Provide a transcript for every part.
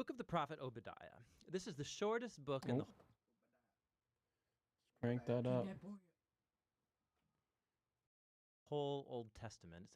book of the prophet Obadiah. This is the shortest book in the Crank that up. whole Old Testament.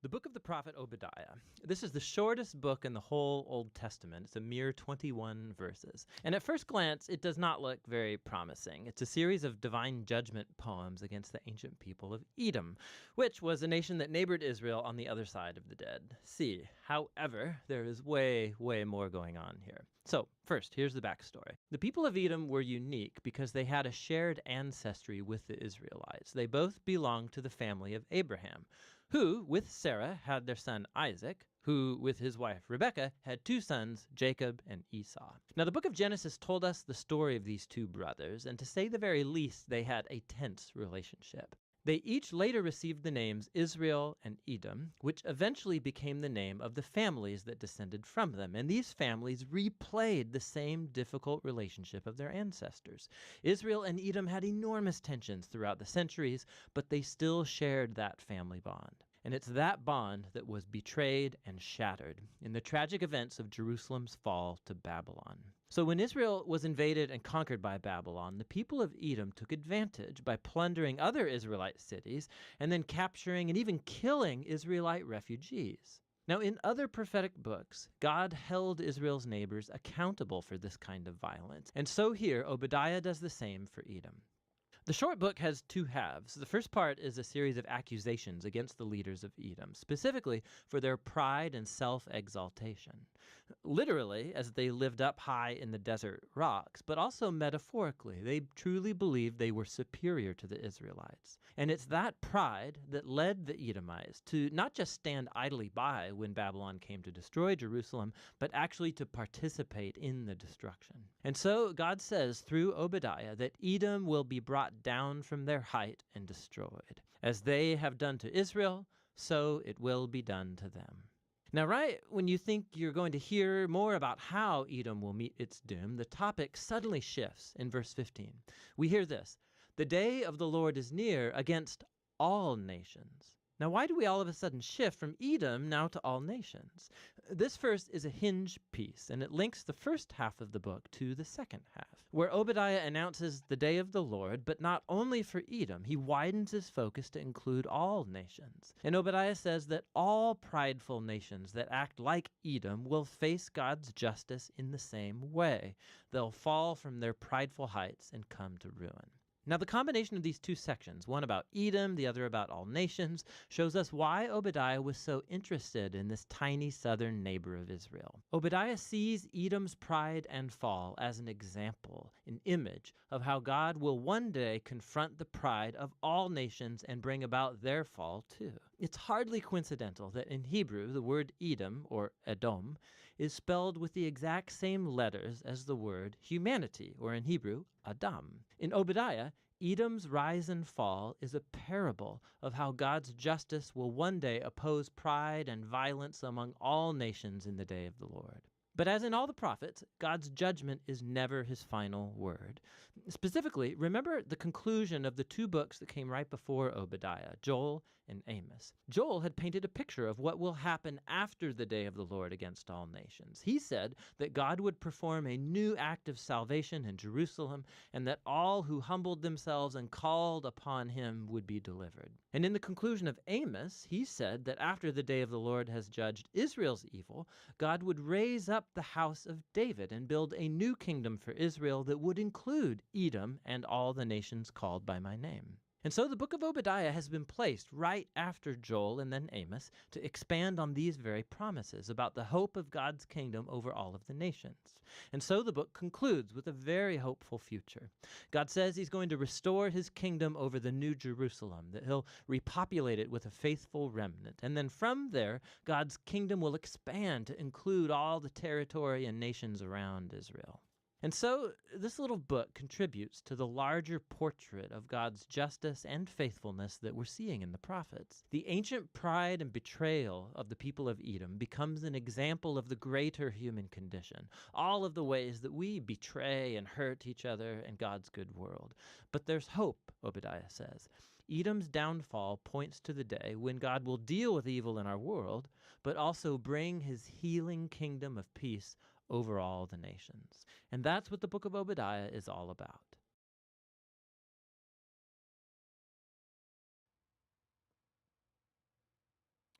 The book of the prophet Obadiah. This is the shortest book in the whole Old Testament. It's a mere 21 verses. And at first glance, it does not look very promising. It's a series of divine judgment poems against the ancient people of Edom, which was a nation that neighbored Israel on the other side of the Dead Sea. However, there is way more going on here. So, first, here's the backstory. The people of Edom were unique because they had a shared ancestry with the Israelites. They both belonged to the family of Abraham, who, with Sarah, had their son Isaac, who, with his wife Rebekah, had two sons, Jacob and Esau. Now, the book of Genesis told us the story of these two brothers, and to say the very least, they had a tense relationship. They each later received the names Israel and Edom, which eventually became the name of the families that descended from them. And these families replayed the same difficult relationship of their ancestors. Israel and Edom had enormous tensions throughout the centuries, but they still shared that family bond. And it's that bond that was betrayed and shattered in the tragic events of Jerusalem's fall to Babylon. So when Israel was invaded and conquered by Babylon, the people of Edom took advantage by plundering other Israelite cities and then capturing and even killing Israelite refugees. Now, in other prophetic books, God held Israel's neighbors accountable for this kind of violence. And so here, Obadiah does the same for Edom. The short book has two halves. The first part is a series of accusations against the leaders of Edom, specifically for their pride and self-exaltation. Literally, as they lived up high in the desert rocks, but also metaphorically, they truly believed they were superior to the Israelites. And it's that pride that led the Edomites to not just stand idly by when Babylon came to destroy Jerusalem, but actually to participate in the destruction. And so God says through Obadiah that Edom will be brought down from their height and destroyed. As they have done to Israel, so it will be done to them. Now, right when you think you're going to hear more about how Edom will meet its doom, the topic suddenly shifts in verse 15. We hear this: "The day of the Lord is near against all nations." Now, why do we all of a sudden shift from Edom now to all nations? This first is a hinge piece, and it links the first half of the book to the second half, where Obadiah announces the day of the Lord, but not only for Edom. He widens his focus to include all nations. And Obadiah says that all prideful nations that act like Edom will face God's justice in the same way. They'll fall from their prideful heights and come to ruin. Now, the combination of these two sections, one about Edom, the other about all nations, shows us why Obadiah was so interested in this tiny southern neighbor of Israel. Obadiah sees Edom's pride and fall as an example, an image of how God will one day confront the pride of all nations and bring about their fall too. It's hardly coincidental that in Hebrew, the word Edom, or Edom, is spelled with the exact same letters as the word humanity, or in Hebrew, Adam. In Obadiah, Edom's rise and fall is a parable of how God's justice will one day oppose pride and violence among all nations in the day of the Lord. But as in all the prophets, God's judgment is never his final word. Specifically, remember the conclusion of the two books that came right before Obadiah, Joel and Amos. Joel had painted a picture of what will happen after the day of the Lord against all nations. He said that God would perform a new act of salvation in Jerusalem, and that all who humbled themselves and called upon him would be delivered. And in the conclusion of Amos, he said that after the day of the Lord has judged Israel's evil, God would raise up the house of David and build a new kingdom for Israel that would include Edom and all the nations called by my name. And so the book of Obadiah has been placed right after Joel and then Amos to expand on these very promises about the hope of God's kingdom over all of the nations. And so the book concludes with a very hopeful future. God says he's going to restore his kingdom over the New Jerusalem, that he'll repopulate it with a faithful remnant. And then from there, God's kingdom will expand to include all the territory and nations around Israel. And so this little book contributes to the larger portrait of God's justice and faithfulness that we're seeing in the prophets. The ancient pride and betrayal of the people of Edom becomes an example of the greater human condition, all of the ways that we betray and hurt each other in God's good world. But there's hope, Obadiah says. Edom's downfall points to the day when God will deal with evil in our world, but also bring his healing kingdom of peace over all the nations. And that's what the book of Obadiah is all about.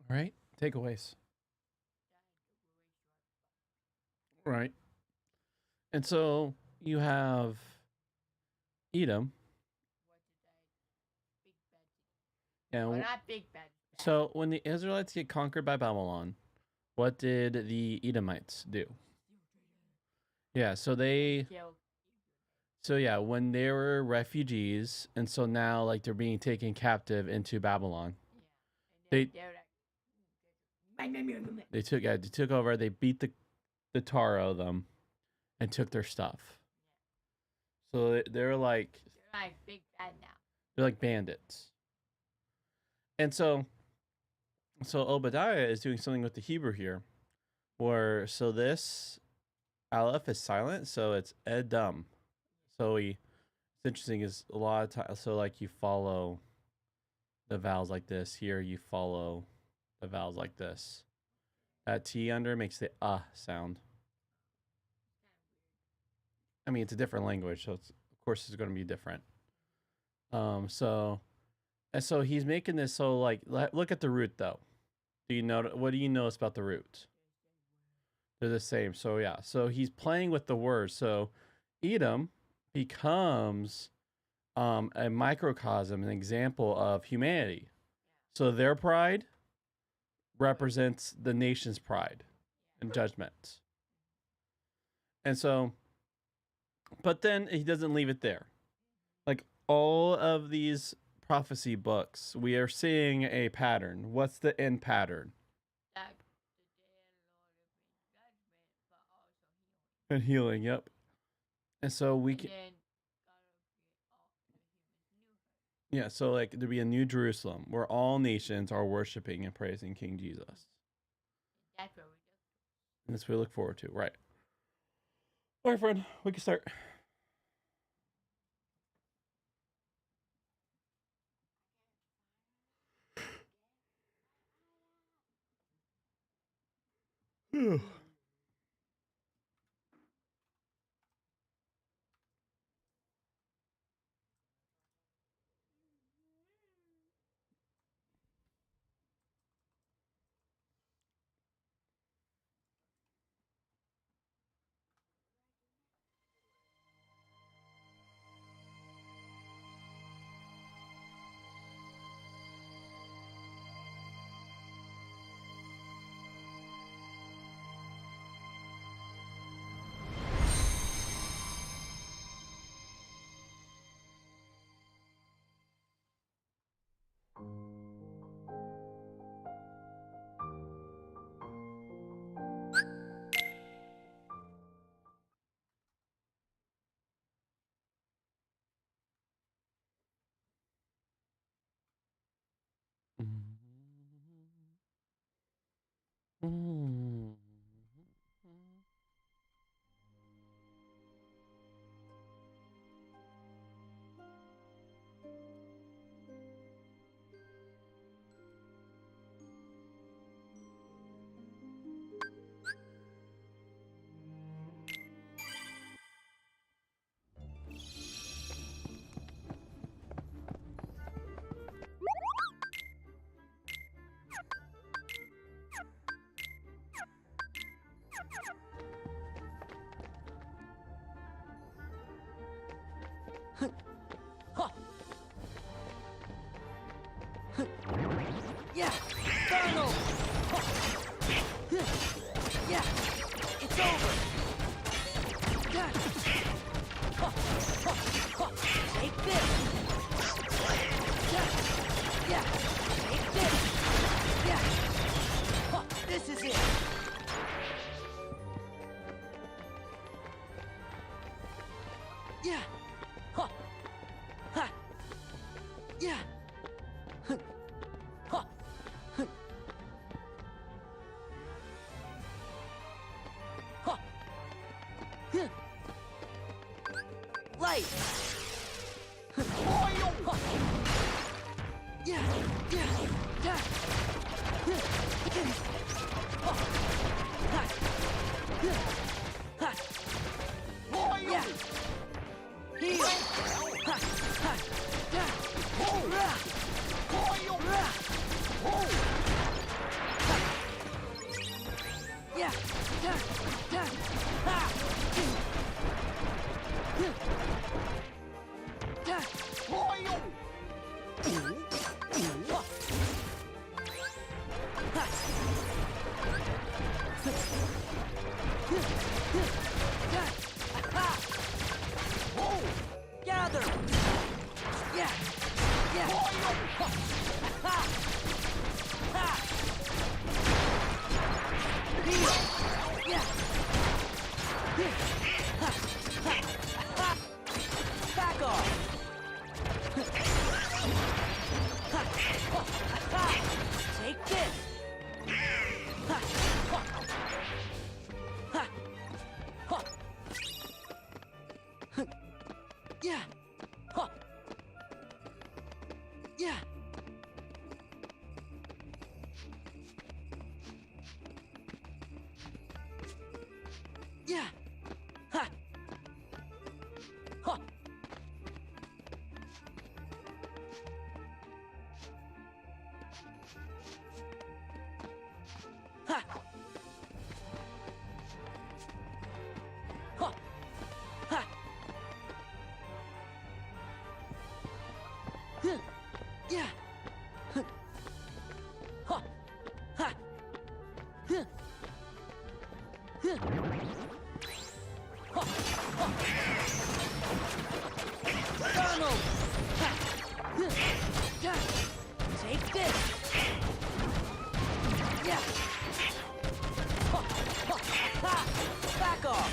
All right, takeaways. Right. And so you have Edom. Well, And not big bad. so when the Israelites get conquered by Babylon, what did the Edomites do? Yeah, so when they were refugees, and so now like they're being taken captive into Babylon. They took over, they beat the tar out of them and took their stuff. So they're like big bad now. they're like bandits. And so Obadiah is doing something with the Hebrew here, where so this Aleph is silent, so it's Edom. So it's interesting is a lot of times, so like you follow the vowels like this. Here you follow the vowels like this. That T under makes the sound. I mean, it's a different language, so of course it's going to be different. So he's making this, so like look at the root though. What do you notice about the root? They're the same. So yeah, so he's playing with the words. So Edom becomes a microcosm, an example of humanity. So their pride represents the nation's pride and judgment. And so, but then he doesn't leave it there. Like all of these prophecy books, we are seeing a pattern. What's the end pattern? And healing, yep. And so we can, yeah, so like there'd be a new Jerusalem where all nations are worshiping and praising King Jesus. That's what we do. And that's what we look forward to, right? All right, friend, we can start. Yeah, Donald! Yeah, it's over! Yeah. Take this! Yeah, take this! Yeah, this is it! Yeah! Yeah! Light! Yeah. Heal. Yeah. Gather. Yeah. Yeah. Heal. Yeah. Back off. Take this. Yeah. Yeah. Yeah. Ha. Ha. Ha. Ha. Ha. Huh. Yeah. Huh. Ha. Ha. Huh. Huh. Donald! Take this! Yeah! Back off!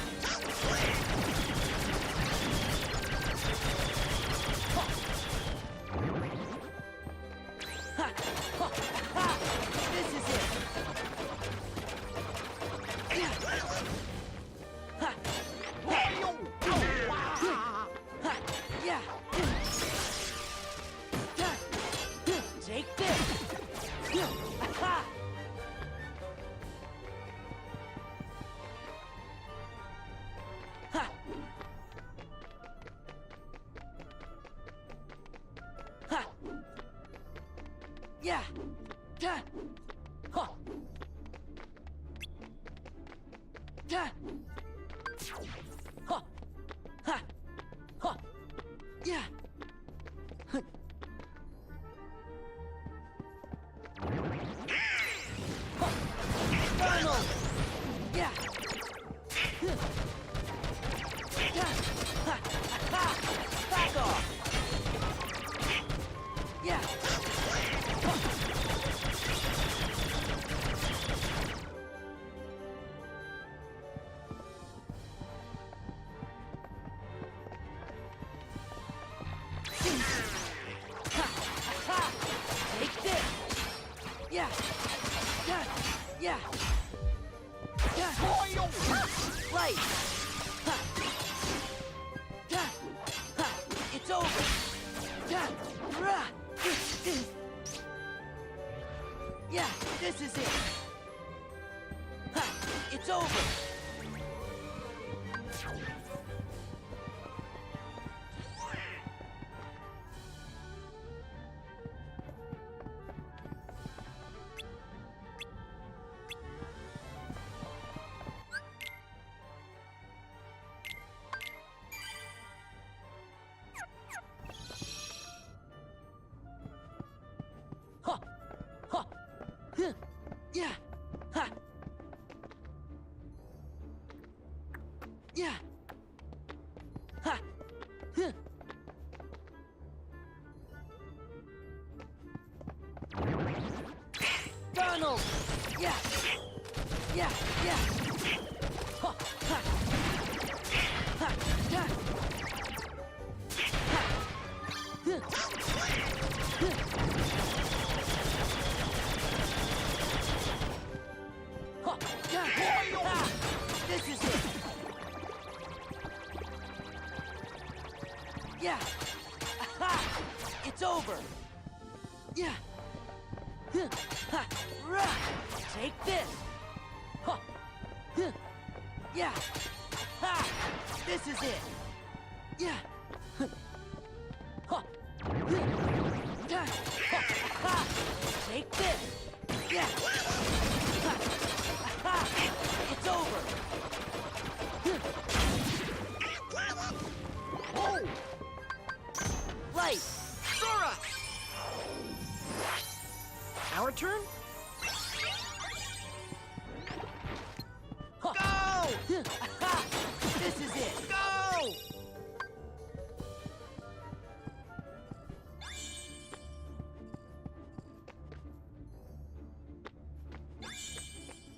This is it! Yeah! Yeah! Take this! Yeah! Yeah! Ha! Yeah! Ha! Ha! Ha! Yeah! Huh. Ha! Donald! Yeah! Huh. Yeah! Ha! Ha! Back off! Yeah! Take this! Yeah! Yeah! Yeah! Yeah! Right! Ha! Yeah! Ha! It's over! Yeah! Rah! Yeah! This is it! Ha! It's over! Ha! Ha! Huh. Yeah! Ha! Yeah! Ha! Huh. Donald! Yeah! Yeah! Yeah! Ha! Ha! Ha! Yeah! Ha! Huh. Huh. Ha! Yeah! Ha! This is it! Yeah! Aha! It's over! Yeah! Huh. Ha! Rah! Take Take this! Huh. Huh. Yeah! Ha! This is it! Yeah! Huh. Huh. Yeah. Ha. Take this! Yeah! Ha. Ha. It's over! Whoa! Right! Sora! Our turn? Go! This is it! Go!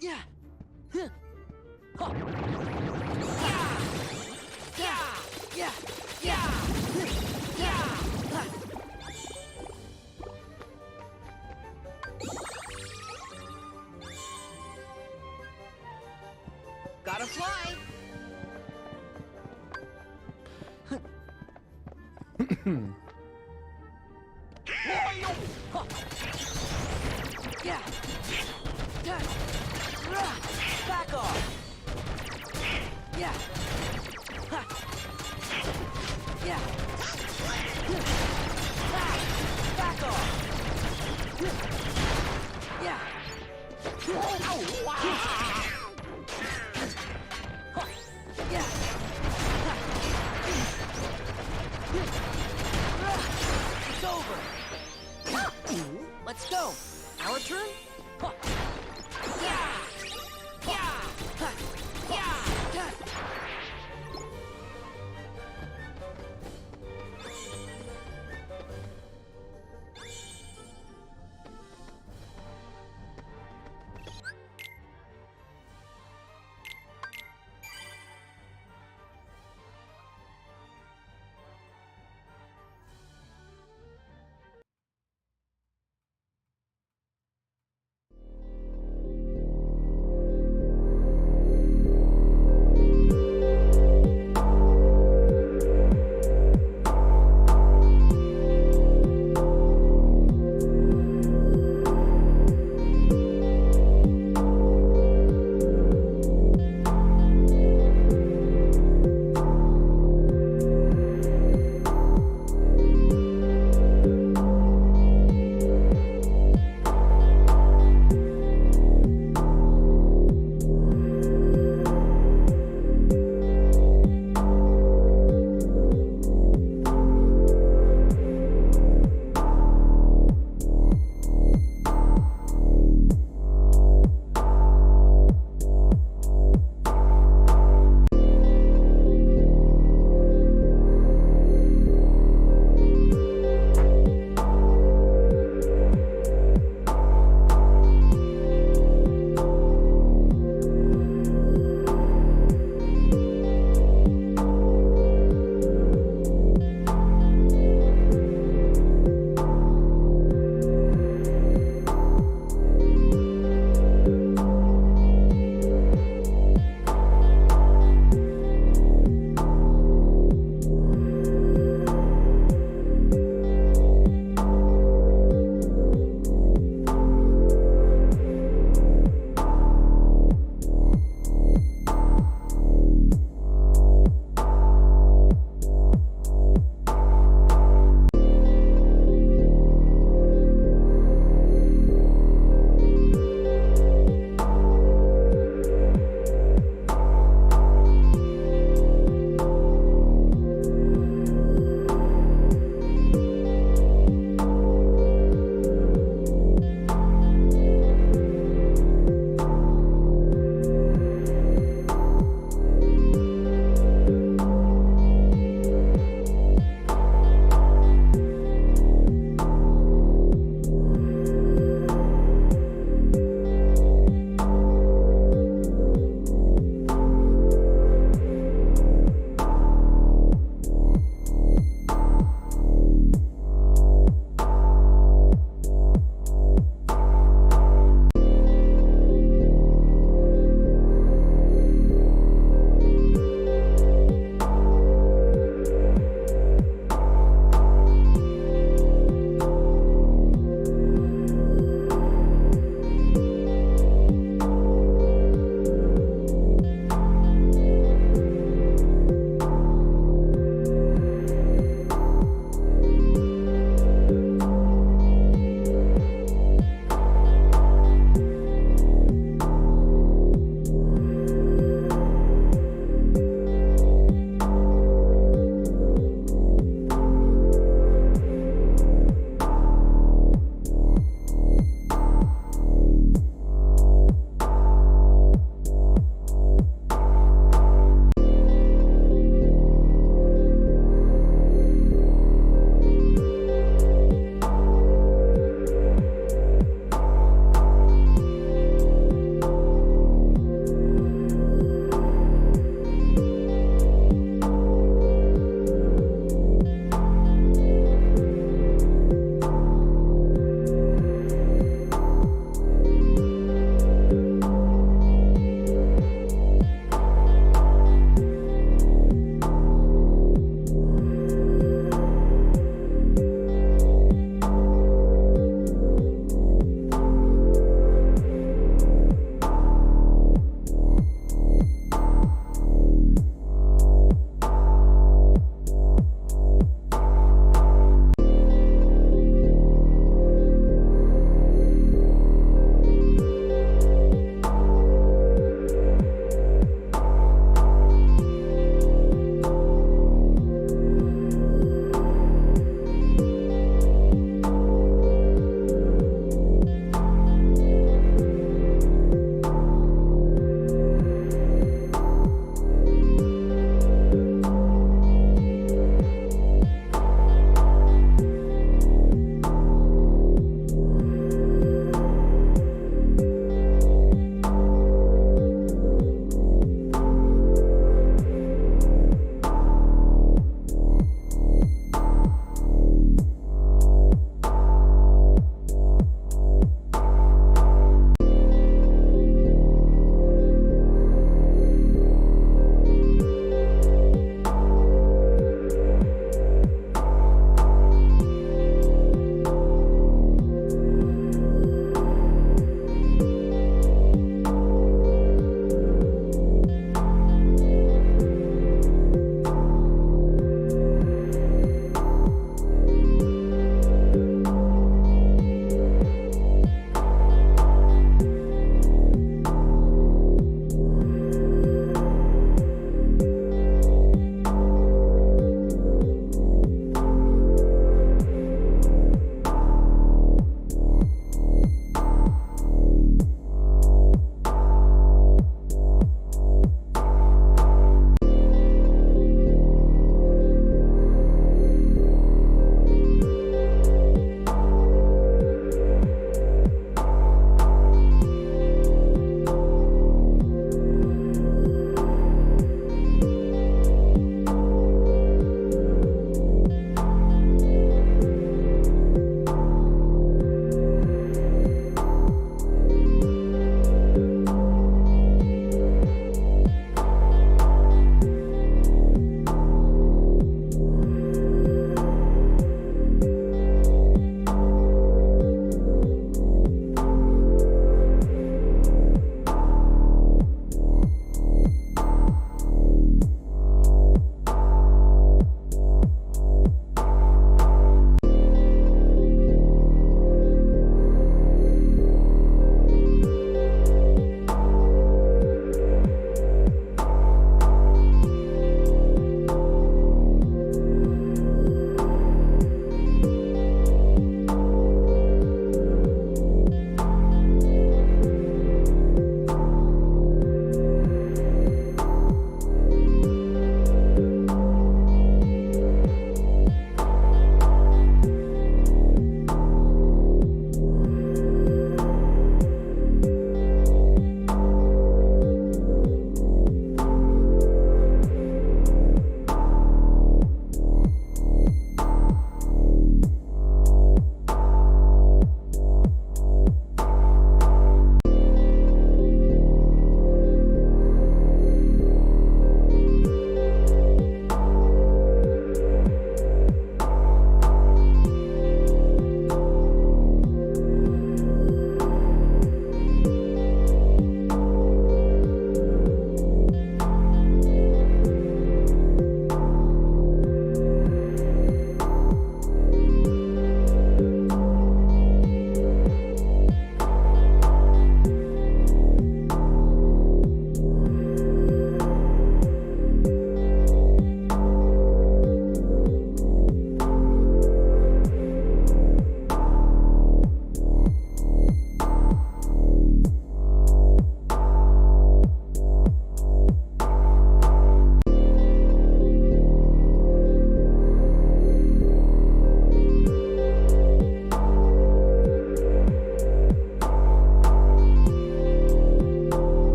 Yeah! Huh. Huh. Yeah! Yeah! Yeah! Yeah! Yeah! Gotta fly! Huh. Yeah! Yeah! Back off! Yeah! Ha. Yeah! Ha. Back off! Yeah! Yeah! It's over! Let's go! Our turn? Yeah! Yeah! Yeah!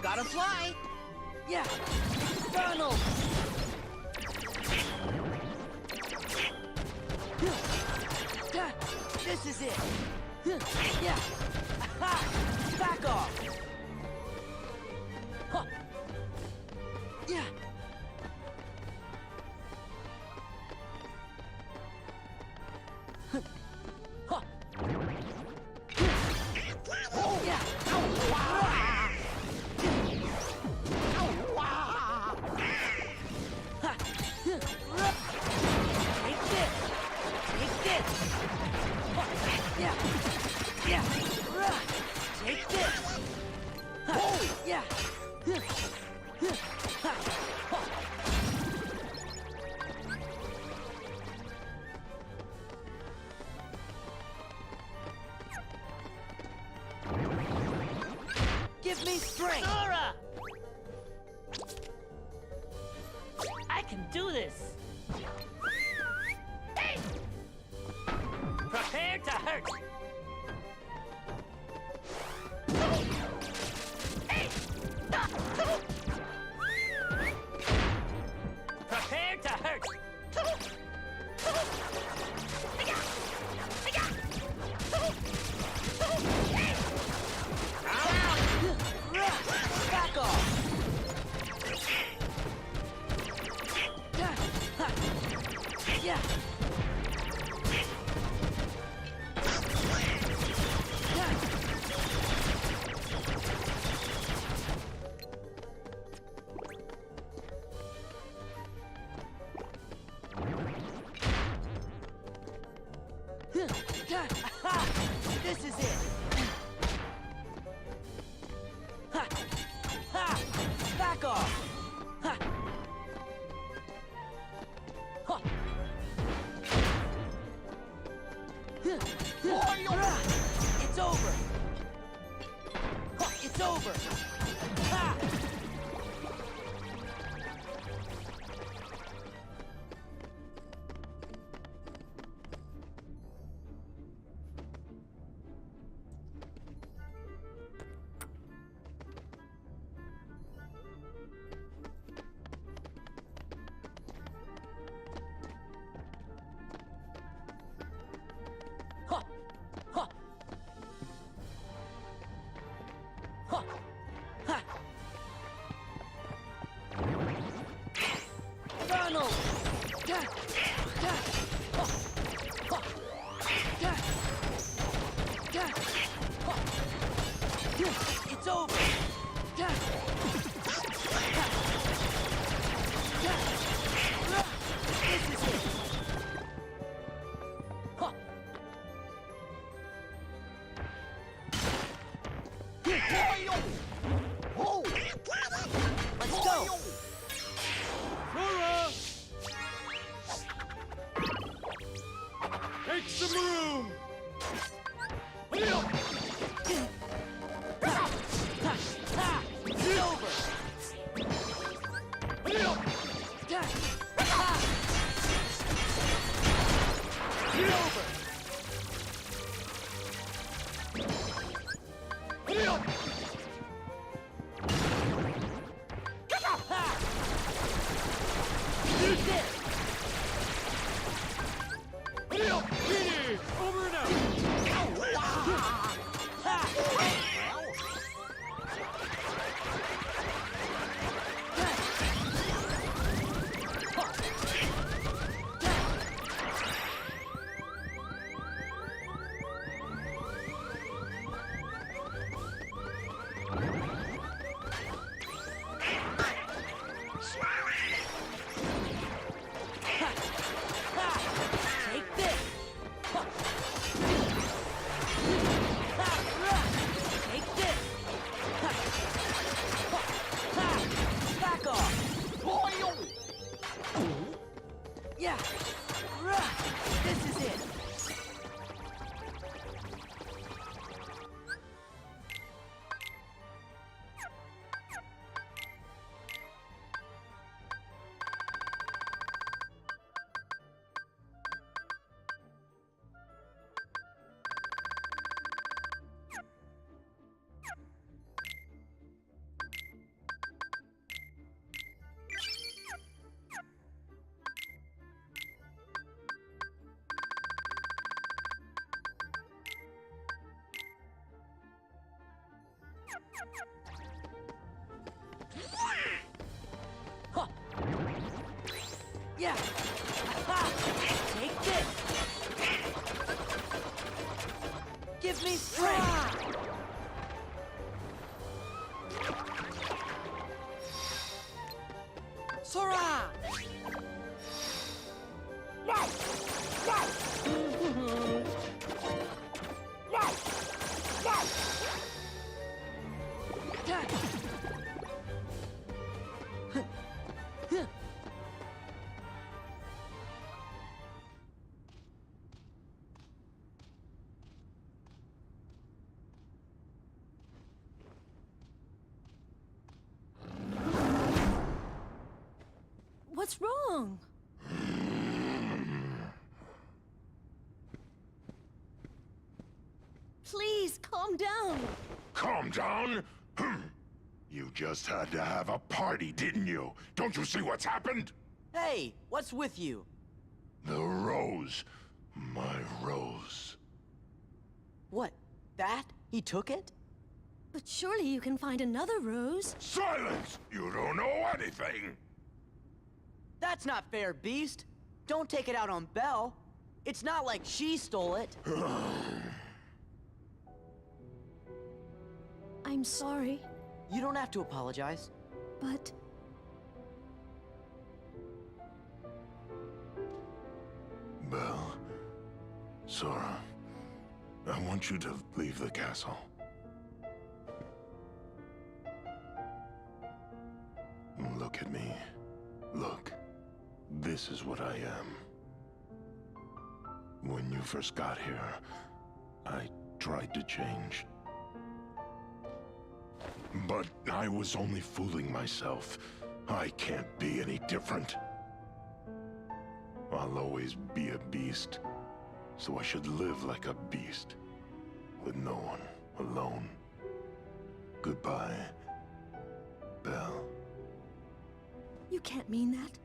Gotta fly. Yeah. Donald. This is it. Yeah. Aha! Back off. Huh. Yeah. Huh. Yeah. Take this. Take this. Yeah. Yeah. Take this. Yeah. Give me strength. Sora! I can do this! Hey! Prepare to hurt! Hey! Prepare to hurt! Back off. Yeah. This is it. Back off. It's over. It's over. What's wrong? Please, calm down. Calm down? You just had to have a party, didn't you? Don't you see what's happened? Hey, what's with you? The rose. My rose. What? That? He took it? But surely you can find another rose. Silence! You don't know anything! That's not fair, Beast. Don't take it out on Belle. It's not like she stole it. I'm sorry, You don't have to apologize. but Belle, Sora, I want you to leave the castle. Look at me. Look. This is what I am. When you first got here, I tried to change. But I was only fooling myself. I can't be any different. I'll always be a beast, so I should live like a beast, with no one, alone. Goodbye, Belle. you can't mean that.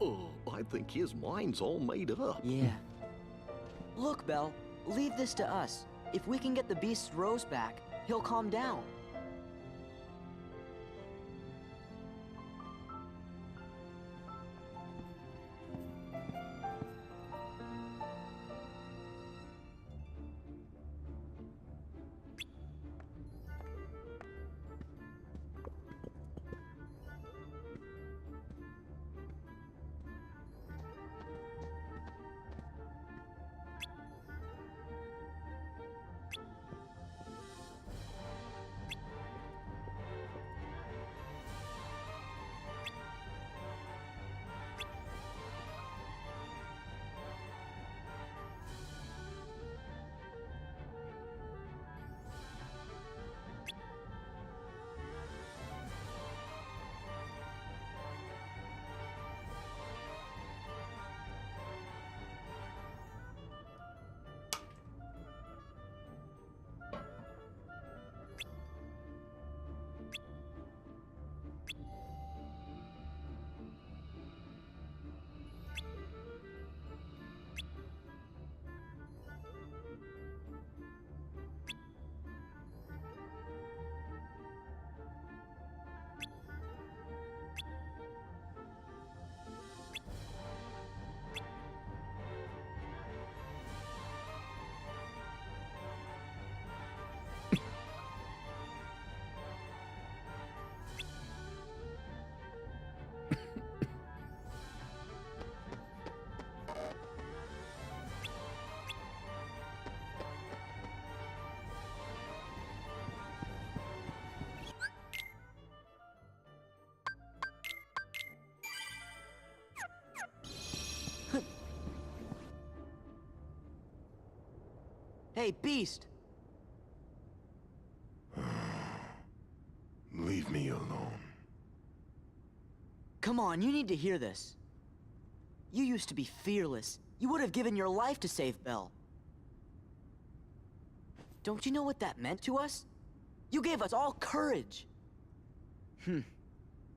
Oh, I think his mind's all made up. Yeah. Look, Belle, leave this to us. If we can get the Beast's rose back, he'll calm down. Hey, Beast! Leave me alone. Come on, you need to hear this. You used to be fearless. You would have given your life to save Belle. Don't you know what that meant to us? You gave us all courage.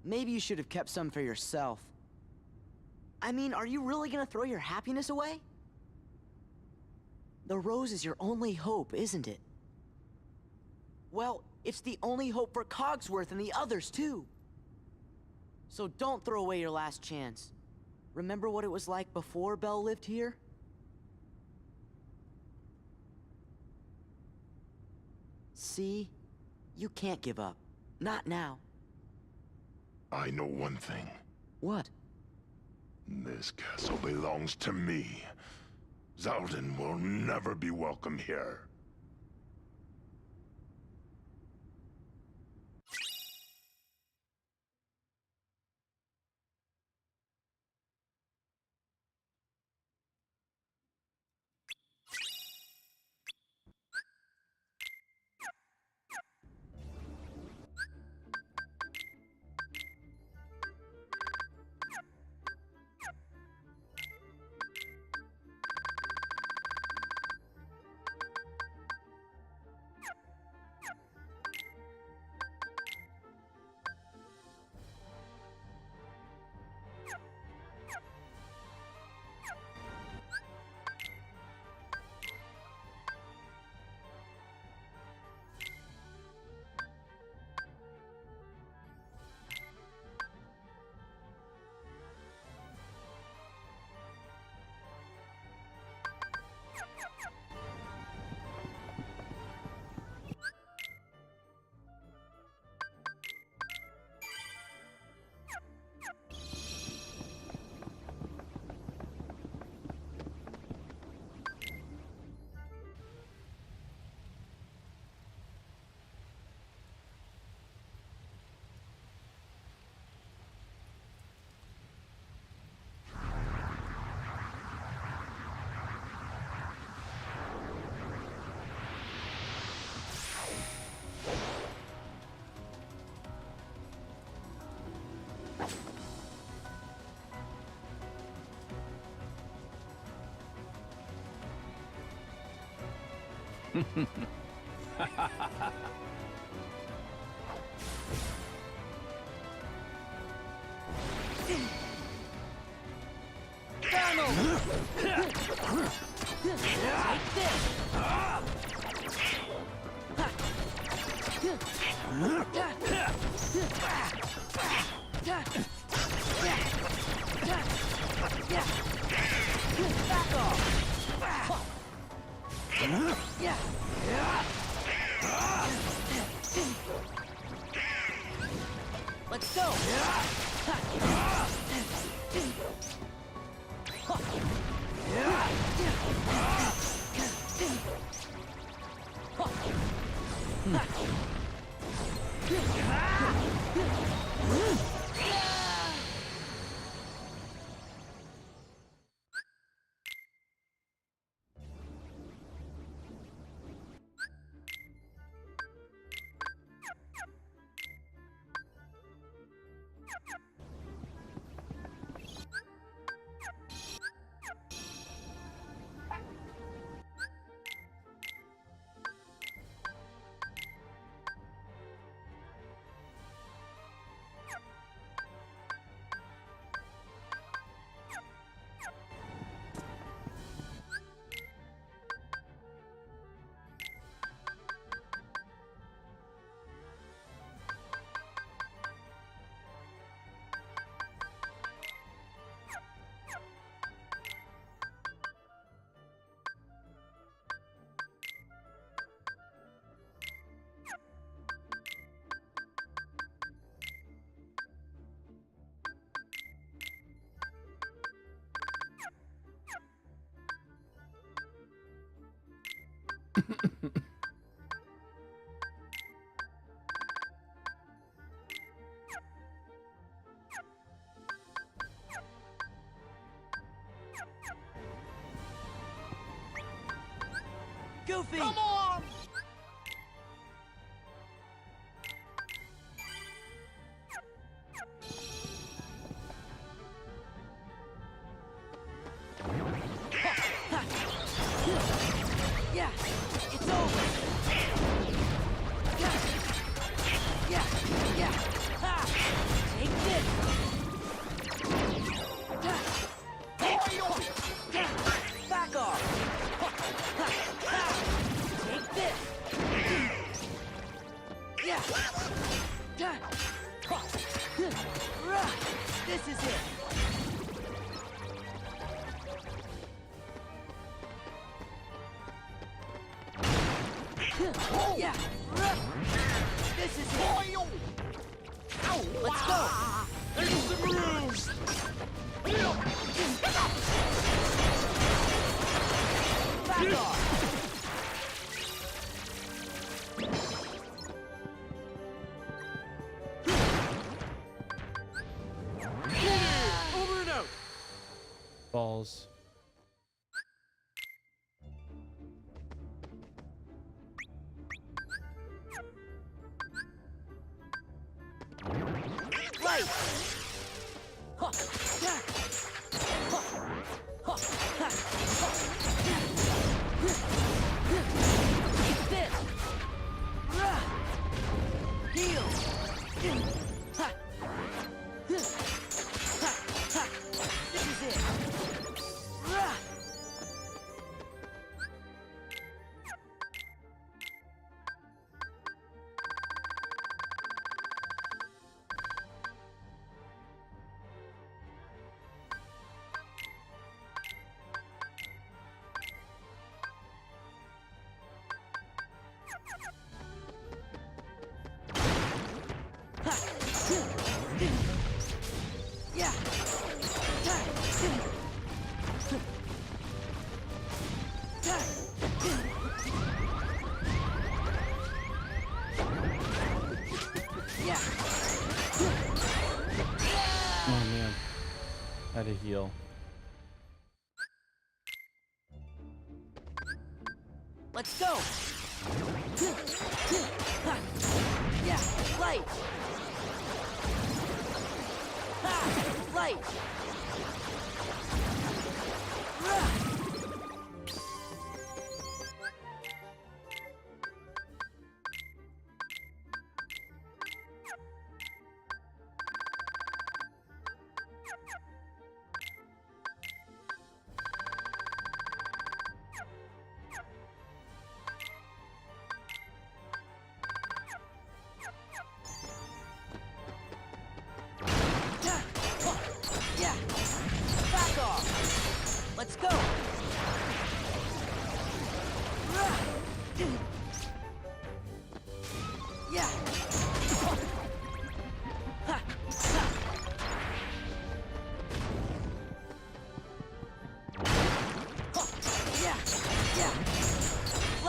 Maybe you should have kept some for yourself. I mean, are you really gonna throw your happiness away? The rose is your only hope, isn't it? Well, it's the only hope for Cogsworth and the others, too. So don't throw away your last chance. Remember what it was like before Belle lived here? See? You can't give up. Not now. I know one thing. What? This castle belongs to me. Zaldin will never be welcome here. Let's go! Goofy! Come on! Yeah, it's over. Yeah, yeah. Ha! Take this. Back off. Take this. Yeah. This is it. Yeah. This is it. Let's go. Back off. Over and out. Balls. Right. Huh. Yeah. Huh. Huh. Ha. Take this. Rah. Heal. Ha. Ha. Ha. This is it. Rah. Yeah. Yeah. Oh man. Had to heal. Let's go. Yeah, light. Ha, light.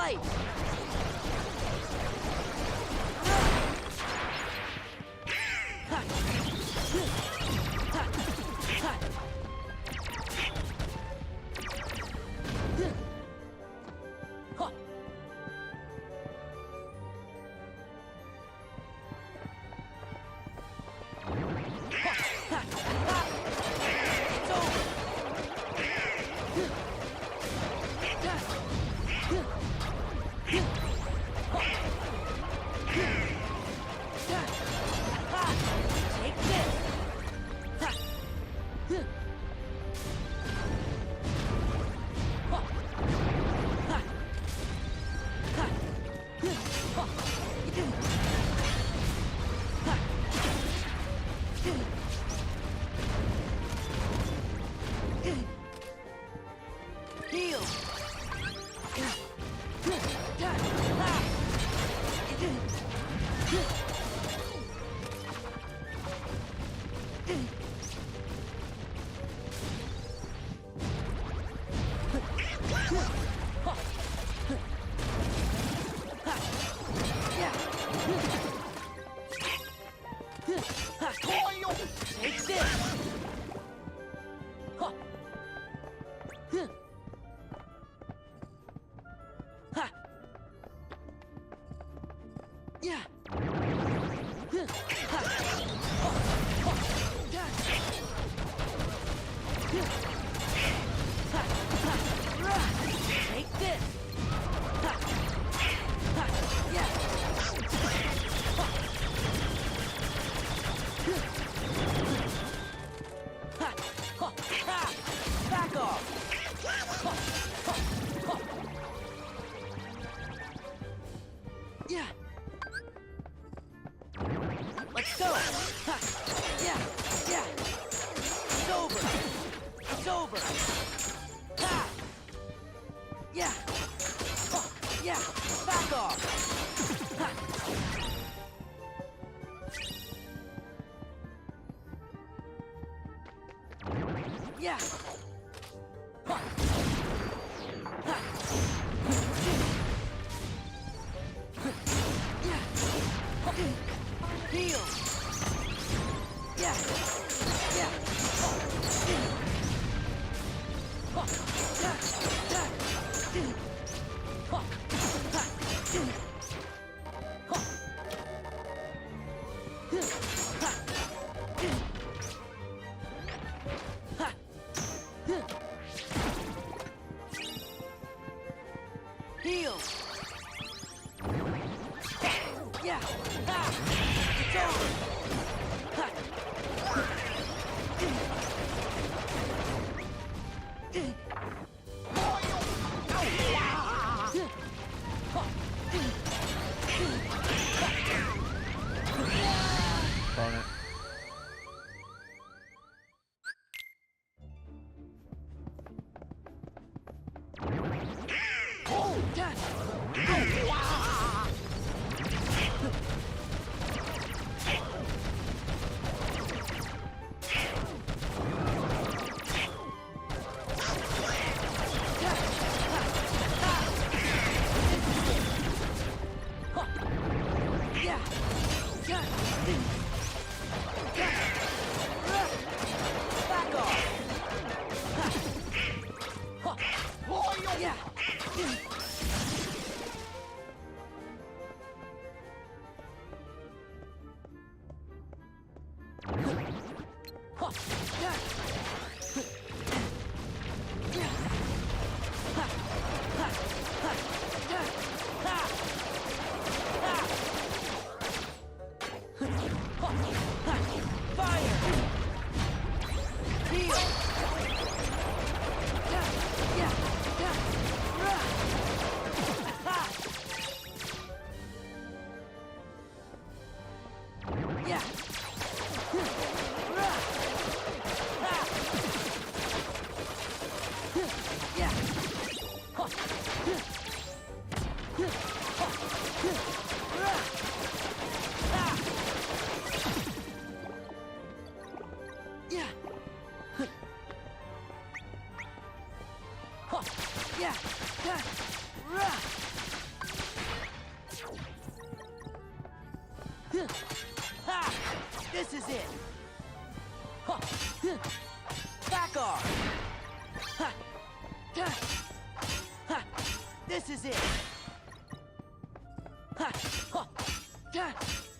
Fight! Heal! Take this! Yeah. Take this. Back off. Yeah. Let's go. Yeah. Yeah. It's over. It's over. Ha. Yeah. Yeah. Back off. Ha. Yeah. Ha. Ha. Yeah. Heal. Yeah. Yeah. Heal. Yeah. Ha. It's over. Ha. Opponent. Back off. Yeah. Yeah. Ha! This is it! Ha! Back off! Ha! Ha! This is it! Ha! Ha!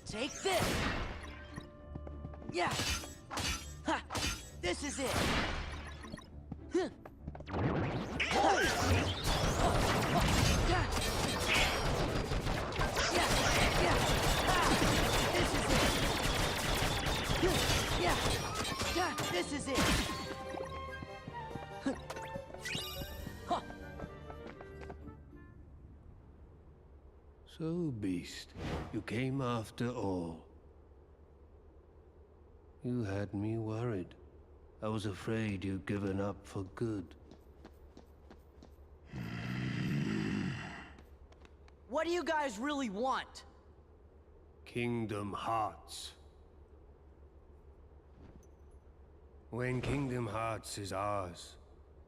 Take this! Yeah! Ha! This is it! Yeah! This is it! So, Beast, you came after all. You had me worried. I was afraid you'd given up for good. What do you guys really want? Kingdom Hearts. When Kingdom Hearts is ours,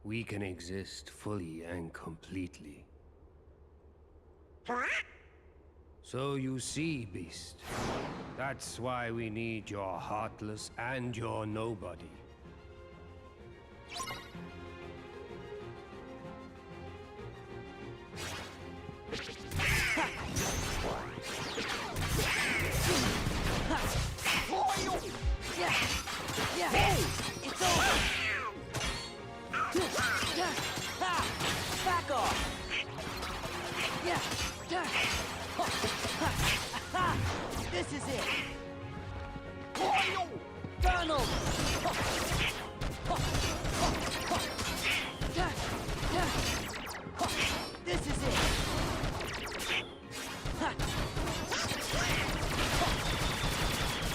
we can exist fully and completely. So you see, Beast, that's why we need your Heartless and your Nobody. Yeah! Hey! It's over! Back off! Yeah! This is it! Donald! This is it!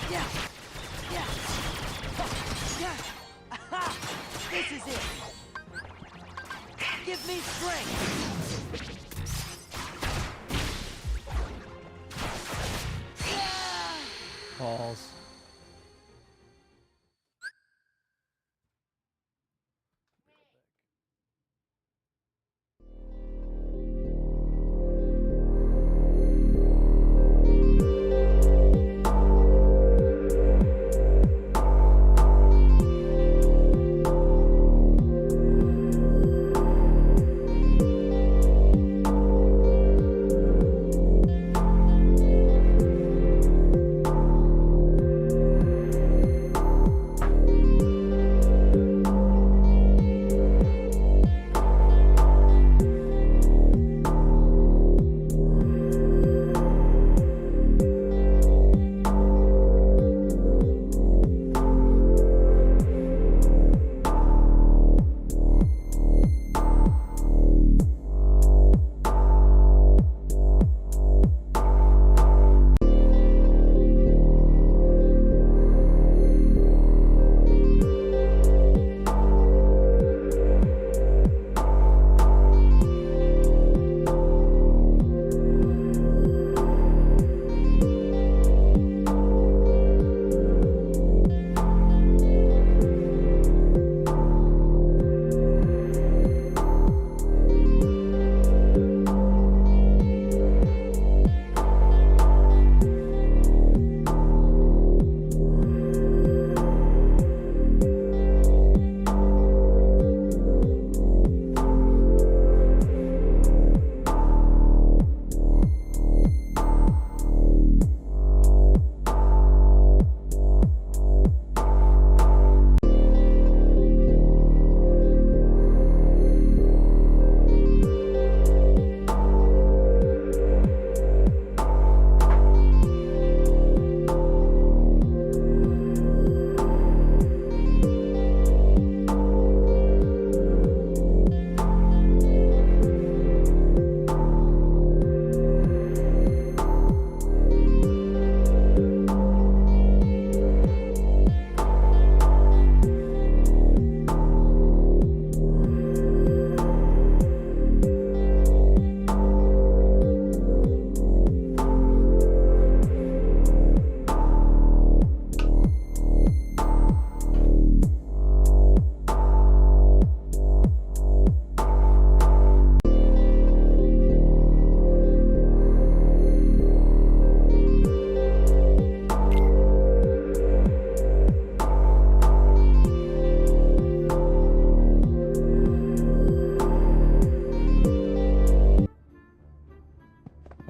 Yeah! Yeah! This is it! Give me strength! Balls.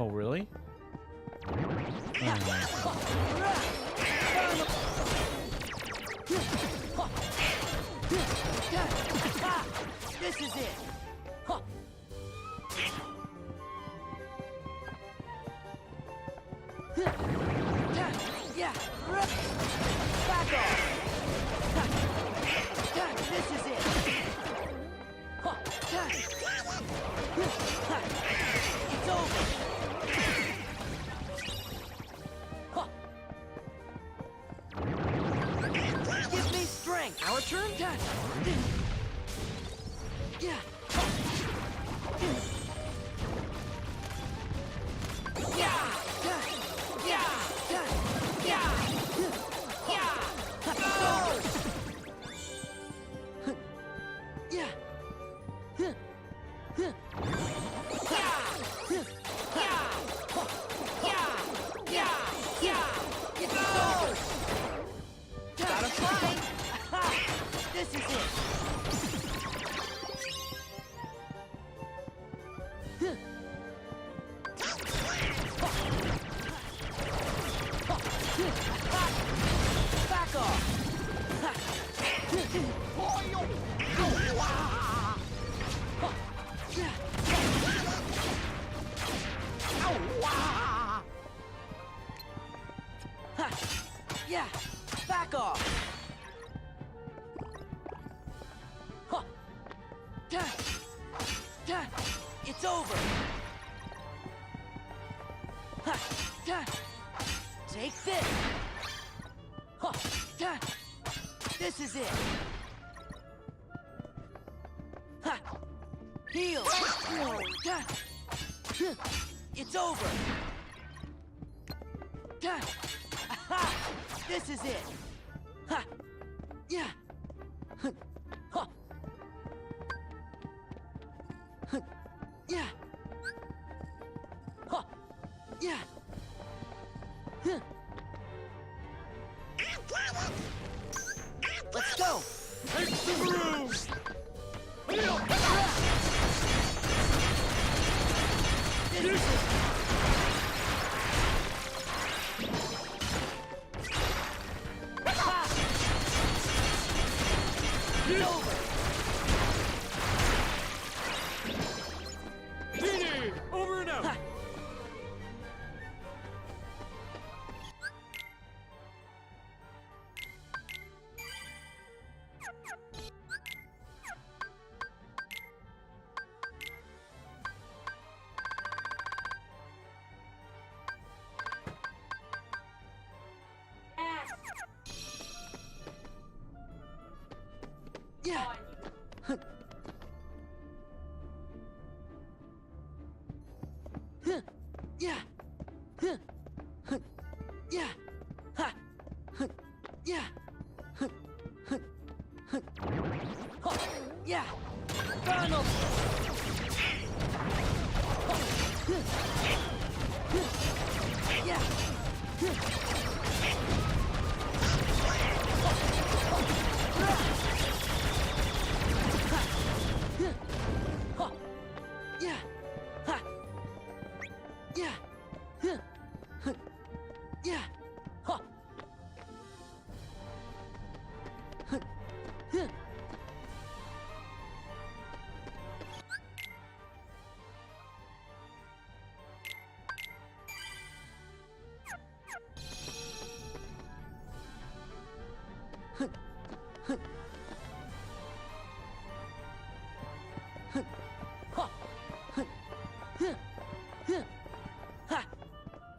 Oh, really? This is it. Yeah. Back off. This is it. It's over. Give me strength. Our turn. Yeah. Gotta fight! This is it! Back off! Yeah! Back off! It's over! Take this! This is it! Heal! It's over! This is it! Yeah! Yeah! Yeah! Let's go! Take the room! It's over! Genie, over and out. Yeah! Yeah! Yeah! Yeah! Yeah! Ronald! Yeah! Yeah! Yeah!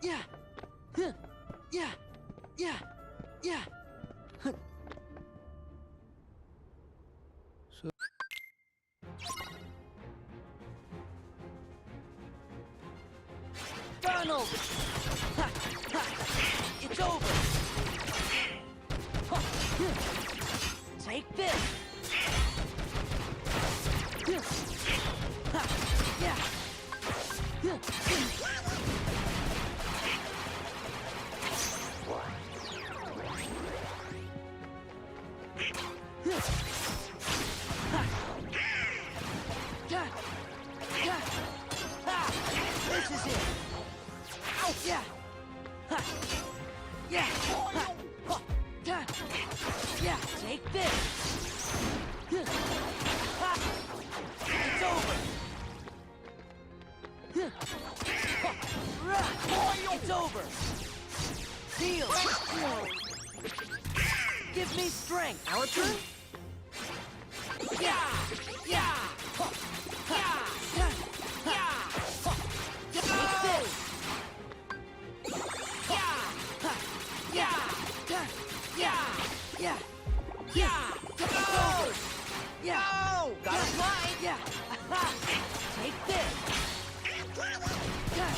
Yeah! Yeah! Yeah! Yeah! Yeah! Donald! It's over! Take this! Yeah! This is it! Yeah! Yeah, take this! It's over! It's over! Heal! Give me strength! Our turn? Yeah! Yeah! Yeah! Yeah! Take this! Yeah! Yeah! Yeah! Yeah! Yeah! It's over! Yeah! No! Got it right! Yeah! Take this! Yeah!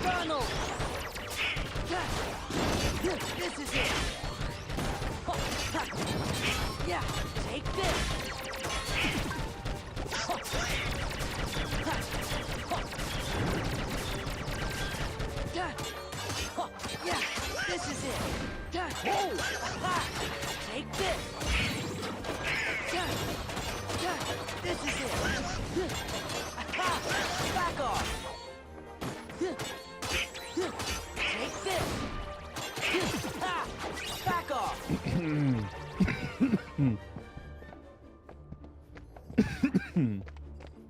Donald! This is it! Yeah, take this! Yeah, this is it! Take this! This is it! Back off! Take this! Back off!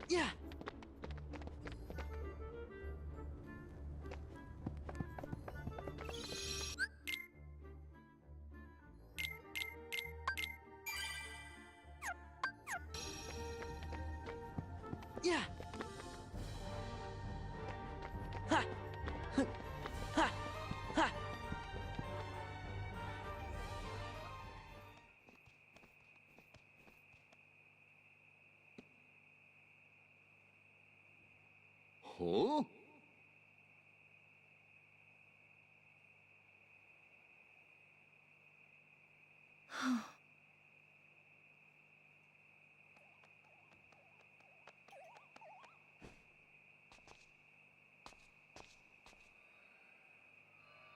Yeah! Yeah! Ha! Ha! Ha! Huh?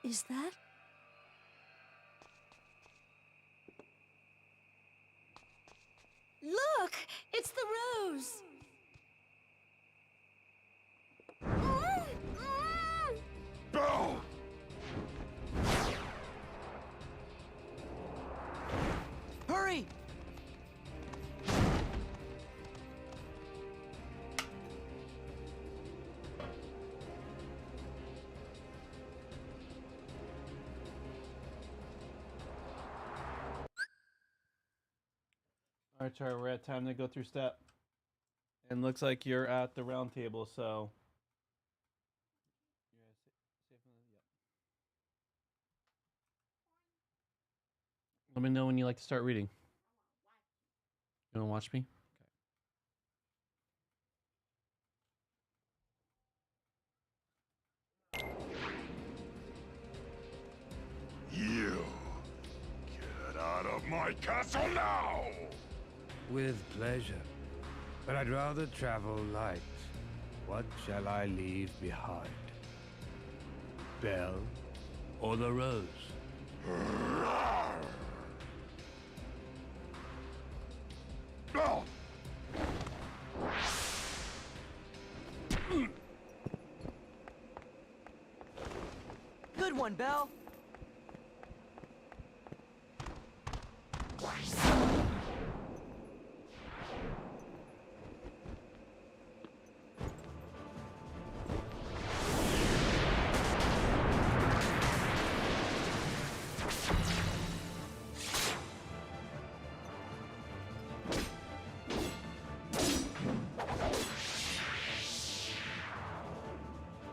Is that? Look! It's the rose! Bell! Hurry! All right, Charlie, we're at time to go through step. And looks like you're at the round table, so. Let me know when you like to start reading. You want to watch me? You! Get out of my castle now! With pleasure. But I'd rather travel light. What shall I leave behind? Belle or the rose? Bell! Good one, Belle!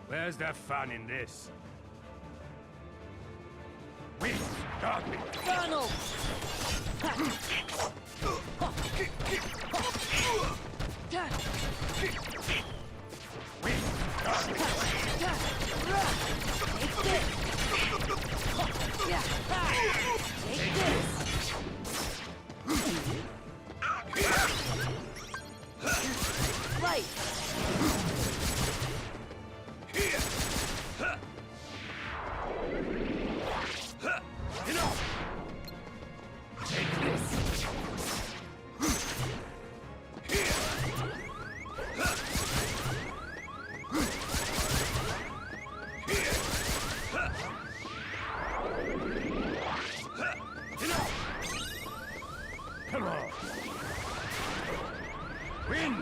Where's the fun in this? Wait, stop me! Donald! Wait, stop me! Take this! Light! Come on! Wind!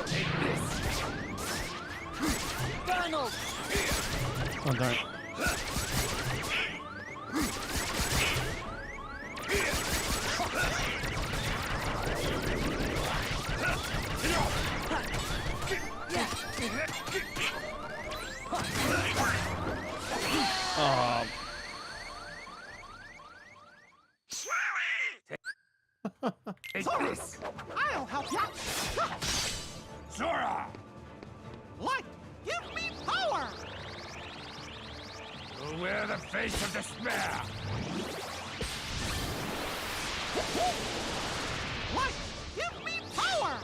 Take this! Donald! Oh, darn. Oh. Take this! I'll help you. Zora! Light, give me power. You'll wear the face of despair! Light, give me power.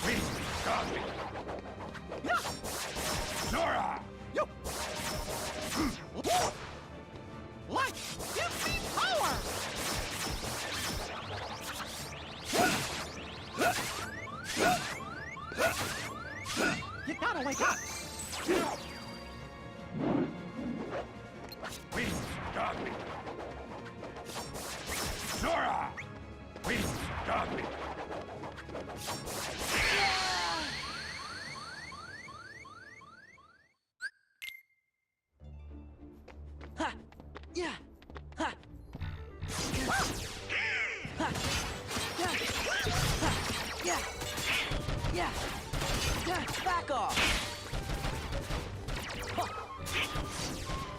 Please stop me! Yeah. Zora! You. Light, give me power. You gotta wake up. Please stop me! Zora! Please stop me! Ha! Yeah! Ha! Ha! Ha! Yeah! Ha! Yeah! Yeah! Yeah! Back off! Ha!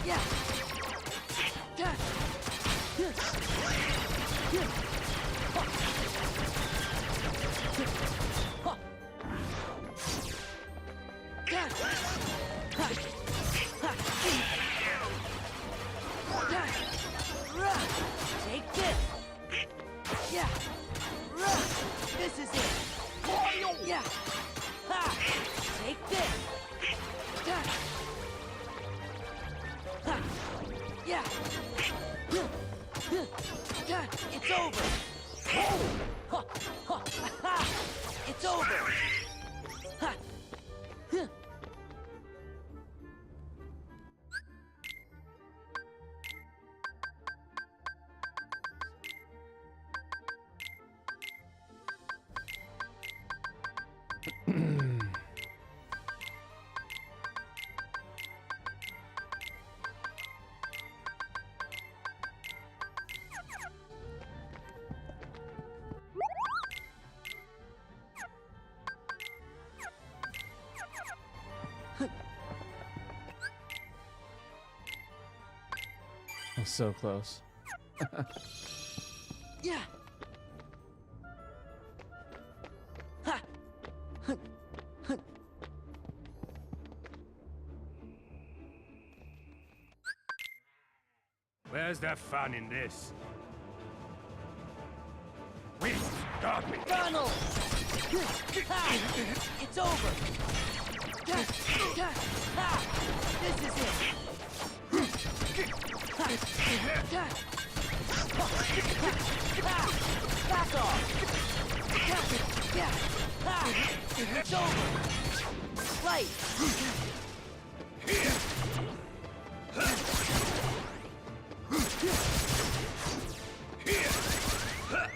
Yeah! Yeah! Yeah! Yeah! Ha! Ha! Yeah! Ha! Ha! Take this! Yeah! This is it! Yeah! Ha! Take this! Yeah! Ha! Yeah! Yeah! It's over! Ha! Ha! Ha! It's over! Ha! I'm so close. Yeah! Ha! Where's the fun in this? Please stop me! Donald! Ha! It's over! Ha! This is it! Ha! Back off! Yeah. Ah, it's over. Light.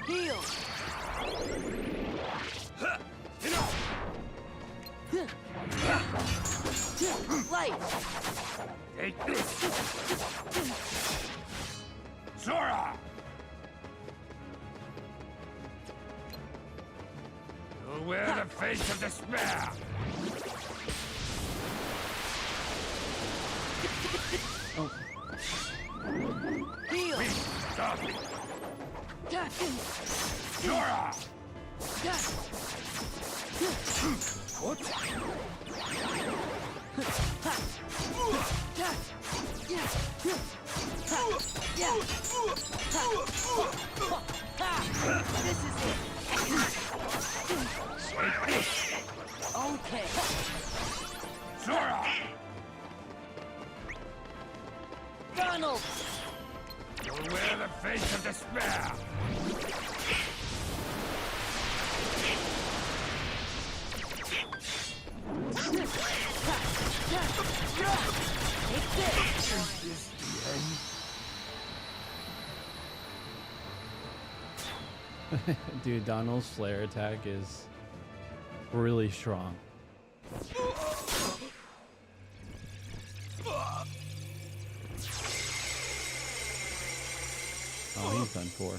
Heal. Light. Take this! Zora! You'll wear the face of despair! Heal. Stop it! Zora! What? This is it. Okay. Zora! Donald! You'll wear the face of despair! Dude, Donald's flare attack is really strong. Oh, he's done for.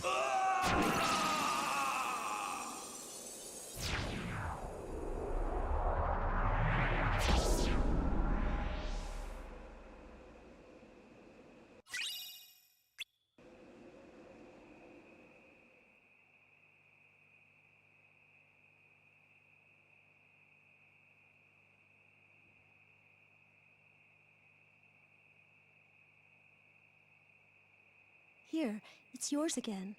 Here, it's yours again.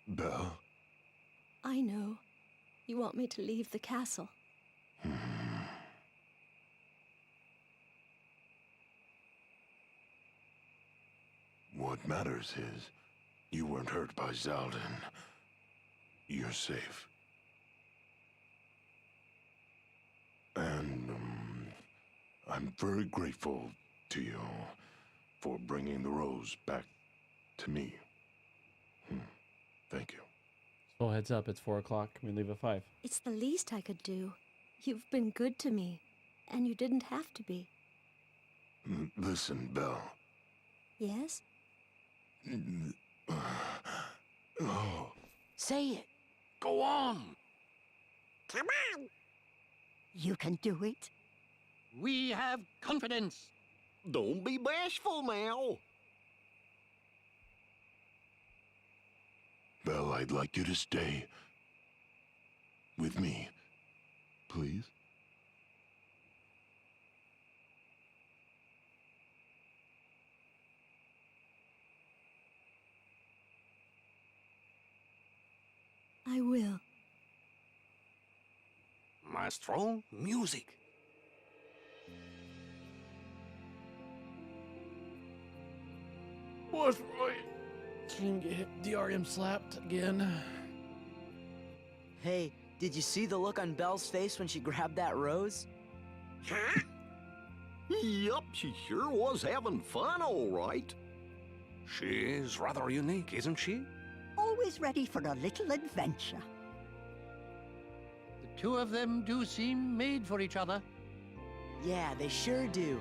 Belle? I know. You want me to leave the castle. What matters is you weren't hurt by Zaldin. You're safe. And I'm very grateful to you for bringing the rose back to me. Thank you. So heads up, it's 4 o'clock. Can we leave at 5? It's the least I could do. You've been good to me, and you didn't have to be. Listen, Belle. Yes? Oh. Say it. Go on. Come on. You can do it. We have confidence. Don't be bashful now. Belle, I'd like you to stay with me, please. I will. Maestro, music. What's right? Can get DRM slapped again. Hey, did you see the look on Belle's face when she grabbed that rose? Huh? Yup, she sure was having fun, all right. She is rather unique, isn't she? Always ready for a little adventure. The two of them do seem made for each other. Yeah, they sure do.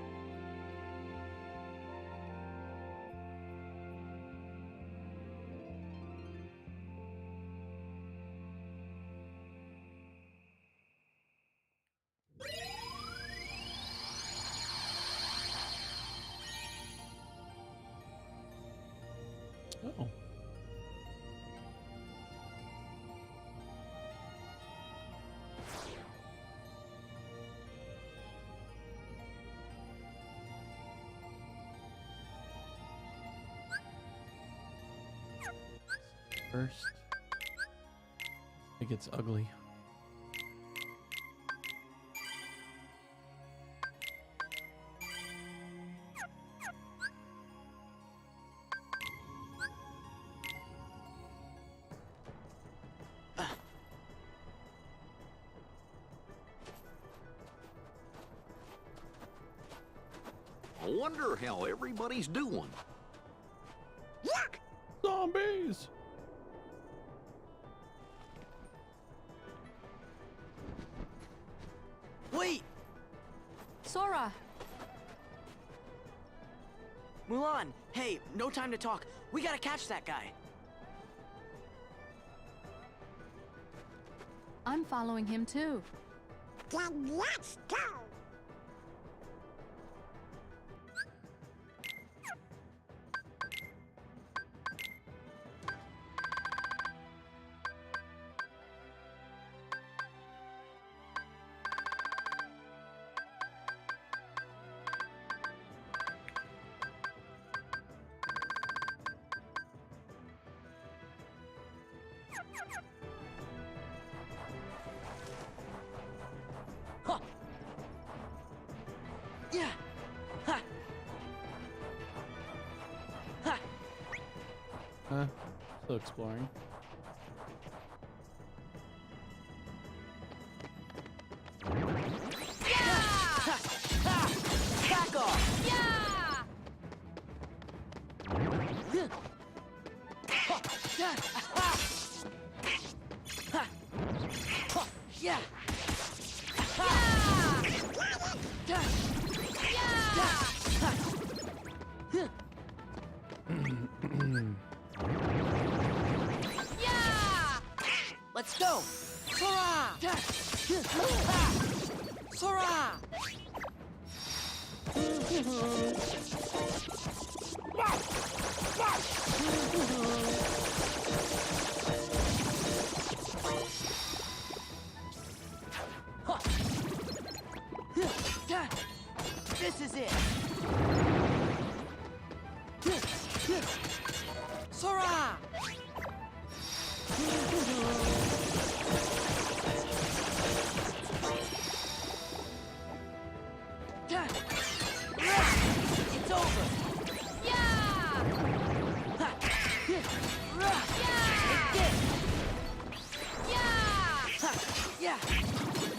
Oh. First, it gets ugly. wonder how everybody's doing. Zombies! Wait! Sora! Mulan, hey, no time to talk. We gotta catch that guy. I'm following him too. Then let's go. Yeah! Ha! Ha! Huh? Still exploring. Ha! Ha! Back off! Yeah! Ha! Yeah! Ha! Ha! Ha! Yeah! Ha! Yeah! Yeah! Let's go! Sora! Sora! This is it! Sora! It's over! Yeah! Yeah! Yeah! Yeah!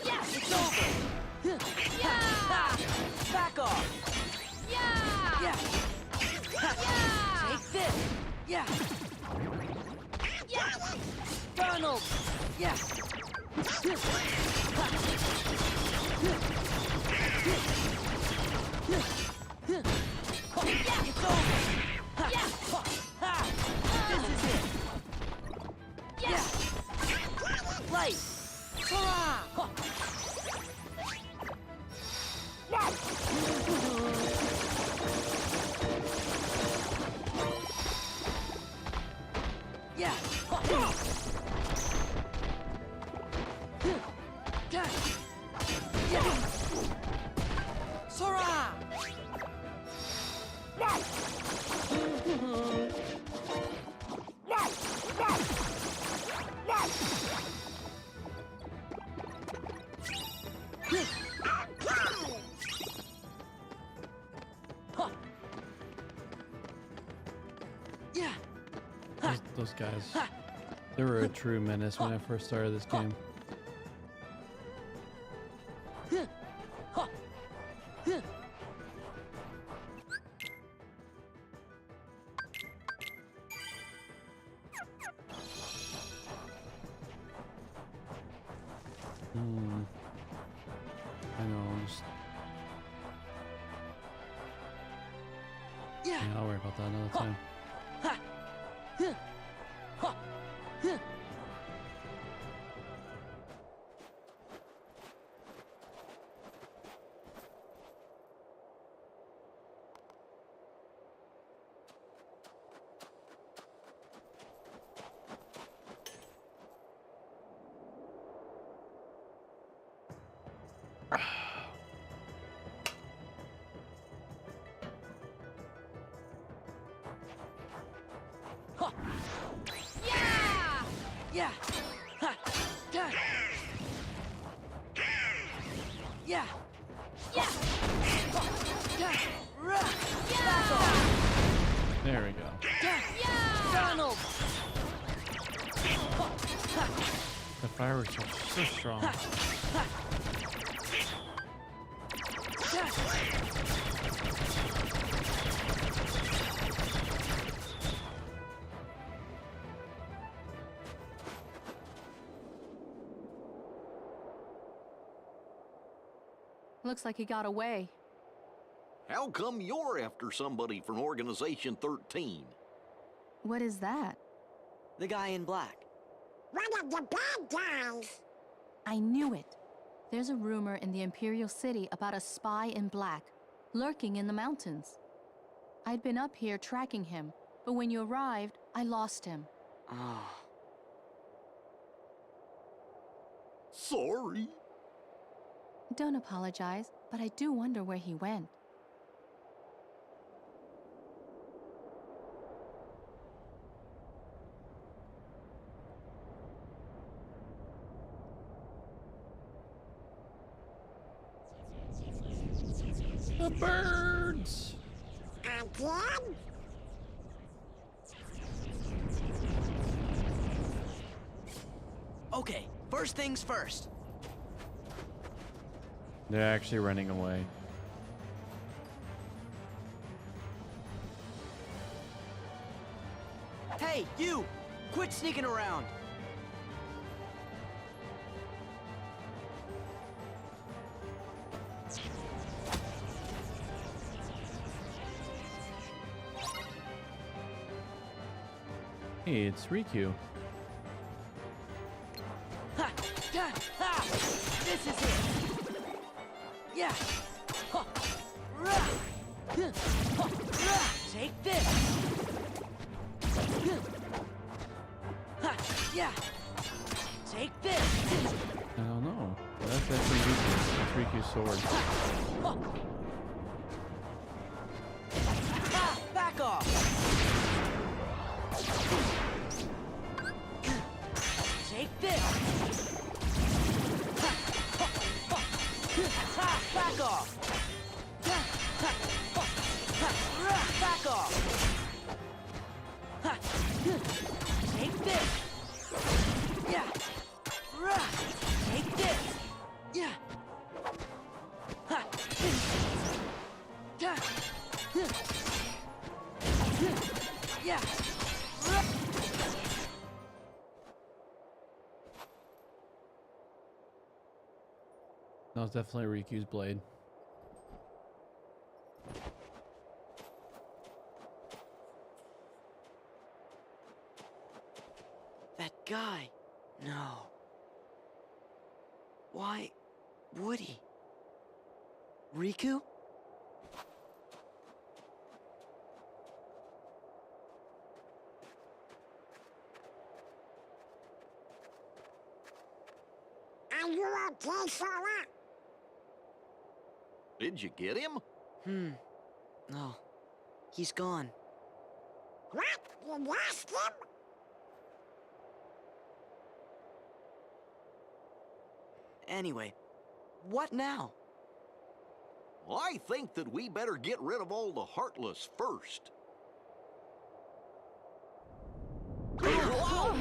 Yeah! It's over! Yeah! Back off! Yeah! Yeah! Yeah! Take this! Yeah! Yeah! Donald! Yeah! It's over! Yeah! This is it! Yeah! Light! Hurrah! Yeah! Yeah! Sora! Yeah! Those guys. They were a true menace when I first started this game. I know, I'm just... Yeah! I'll worry about that another time. Yeah! Yeah! Ha! Yeah! Yeah! Yeah! Yeah! Rah! Yeah! There we go. Yeah! Donald! The fireworks are so strong. Yeah! Looks like he got away. How come you're after somebody from Organization 13? What is that? The guy in black. One of the bad guys. I knew it. There's a rumor in the Imperial City about a spy in black, lurking in the mountains. I'd been up here tracking him, but when you arrived, I lost him. Oh. Sorry. Don't apologize, but I do wonder where he went. The birds! Again? Okay, first things first. They're actually running away. Hey, you! Quit sneaking around! Hey, it's Riku. Ha! Ha! Ha! This is it! Yeah! Ha! Rah! Huh! Ha! Rah! Take this! Huh! Ha! Yeah! Take this! I don't know. That's Riku. That's Riku's sword. Ha! Ha! Back off! Take this! Ha! Ha! Ha! Ha! Back off! Ha! Ha! Ha! Ha! Rah! Back off! Ha! Take this! Yeah! Rah! Take this! Yeah! Ha! Ha! Yeah! Rah! That was definitely Riku's blade. That guy. No. Why would he? Riku? Are you okay, Sora? Did you get him? No. He's gone. What? You lost him? Anyway, what now? I think that we better get rid of all the Heartless first. Whoa!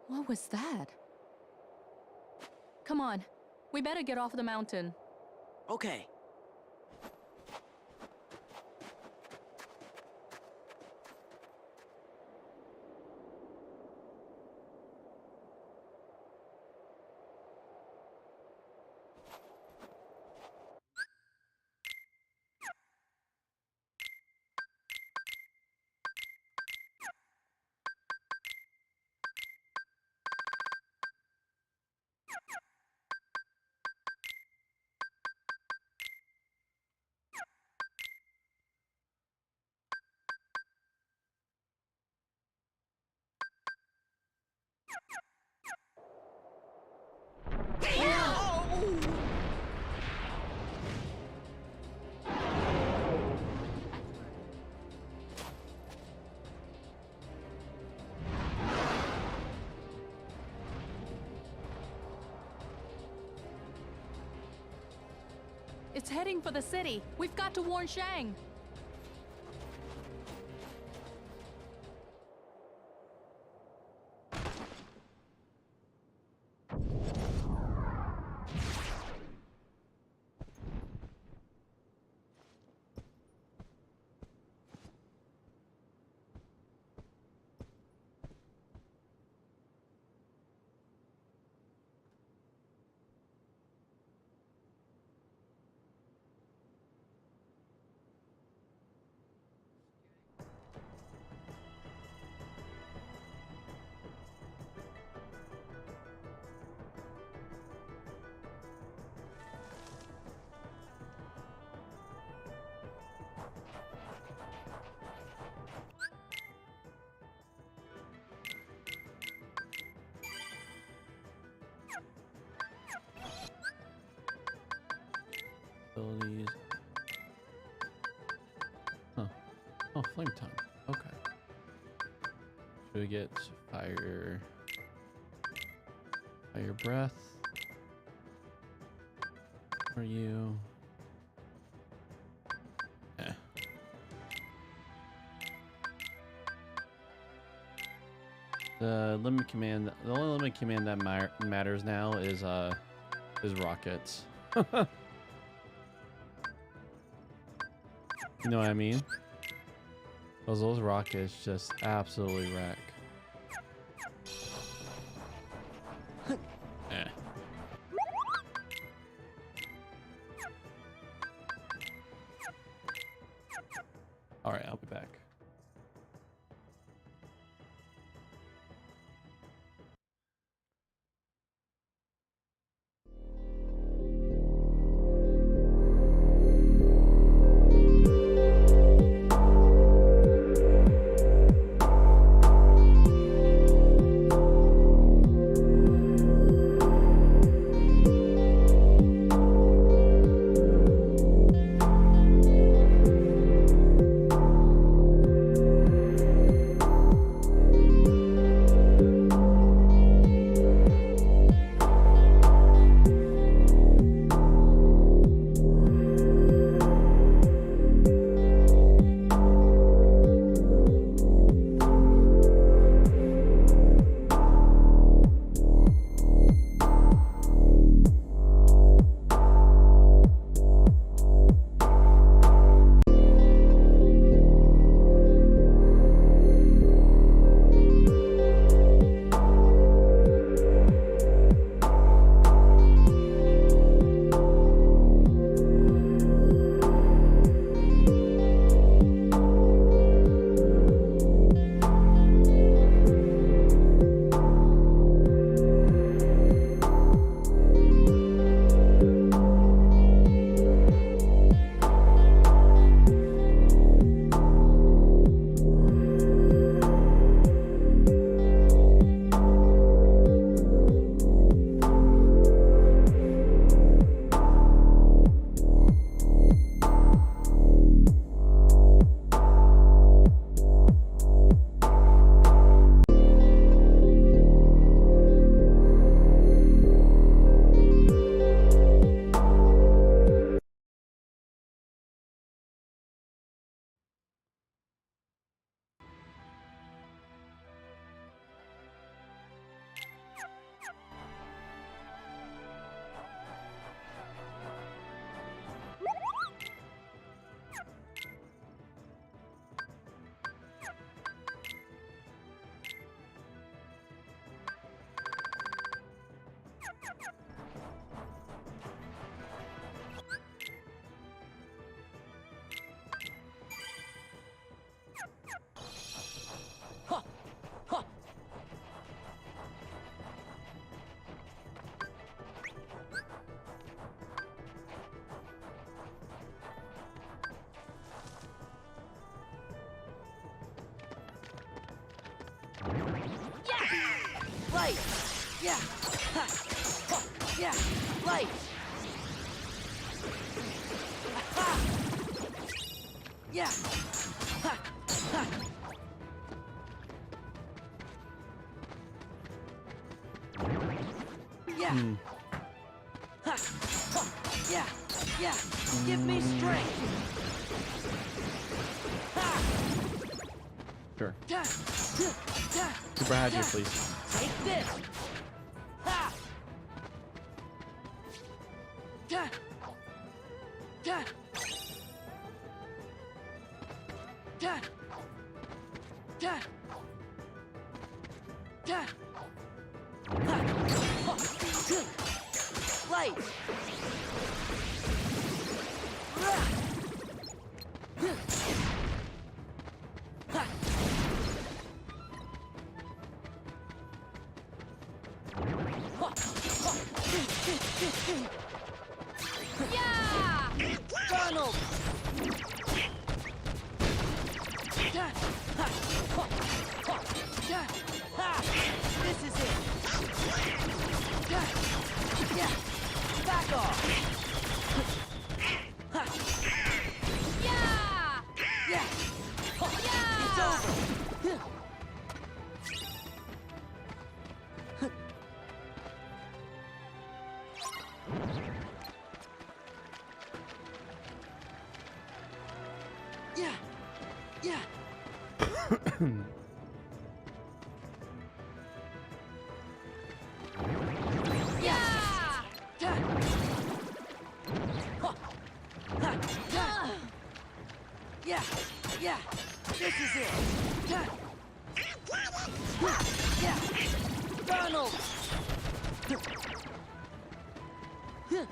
What was that? Come on, we better get off the mountain. Okay. It's heading for the city. We've got to warn Shang. Oh, flame tongue. Okay. Should we get fire? Fire breath. Are you? Eh. The limit command. The only limit command that matters now is rockets. You know what I mean? Those rockets just absolutely wreck. Eh. All right, I'll be back. Light! Yeah! Ha! Ha! Yeah! Light! Ha! Yeah! Ha! Ha! Yeah! Ha! Ha! Yeah! Yeah! Give me strength! Ha! Sure. Ta! Ta! Super Hadji, please. Take this! Ha! Ta! Ta! Ta! Ta! Ta! Ha! Ha! Light! Rah! Ha! Yeah! Donald! This is it! Yeah! Back off! Yeah! Yeah! Yeah. Yeah. Yeah! Yeah, yeah, this is it. Yeah, Donald. Yeah!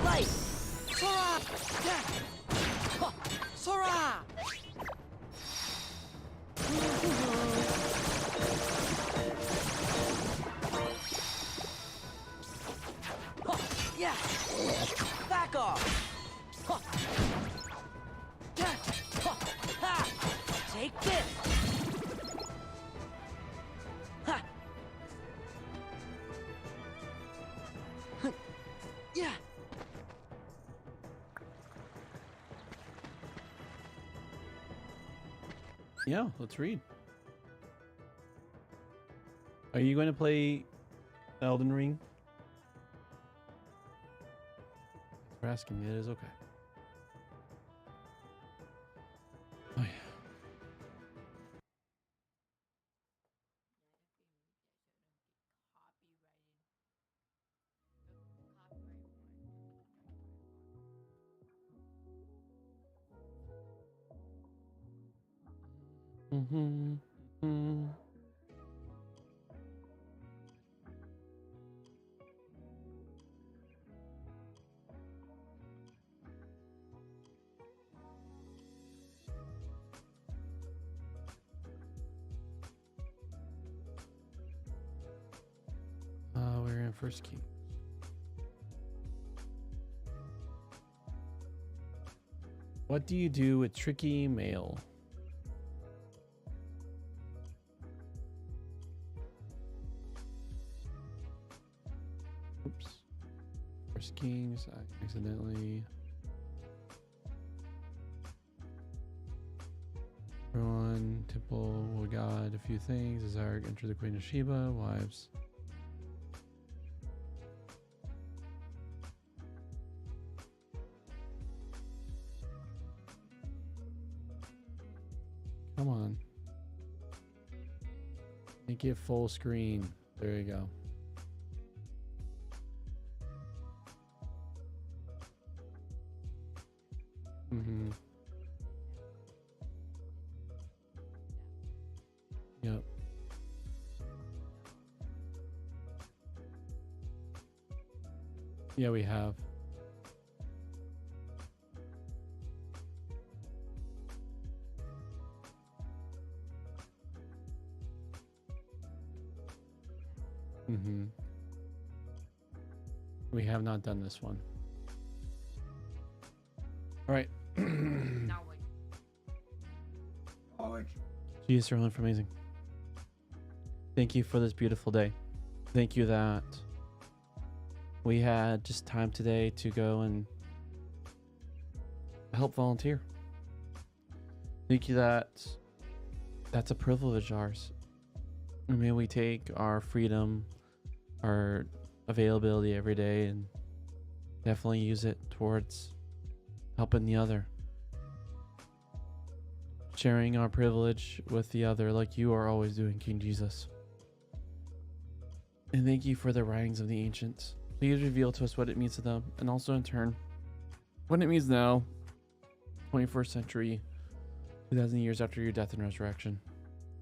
Light. Sora. Sora. Yeah! Back off! Take this! Yeah! Yeah, let's read. Are you going to play Elden Ring? For asking me, it is okay. Oh, yeah. We're in First King. What do you do with tricky mail? Oops. First Kings, I accidentally. Everyone, temple, will God, a few things. As Zarek enter the Queen of Sheba, wives. Come on. Make it full screen. There you go. Mm-hmm. Yep. Yeah, we have. Mm-hmm. We have not done this one. All right. Jesus, Erlen for amazing. Thank you for this beautiful day. Thank you that we had just time today to go and help volunteer. Thank you that that's a privilege ours. I mean, we take our freedom, our availability every day, and definitely use it towards helping the other. Sharing our privilege with the other like you are always doing, King Jesus. And thank you for the writings of the ancients. Please reveal to us what it means to them, and also in turn, what it means now, 21st century, 2,000 years after your death and resurrection.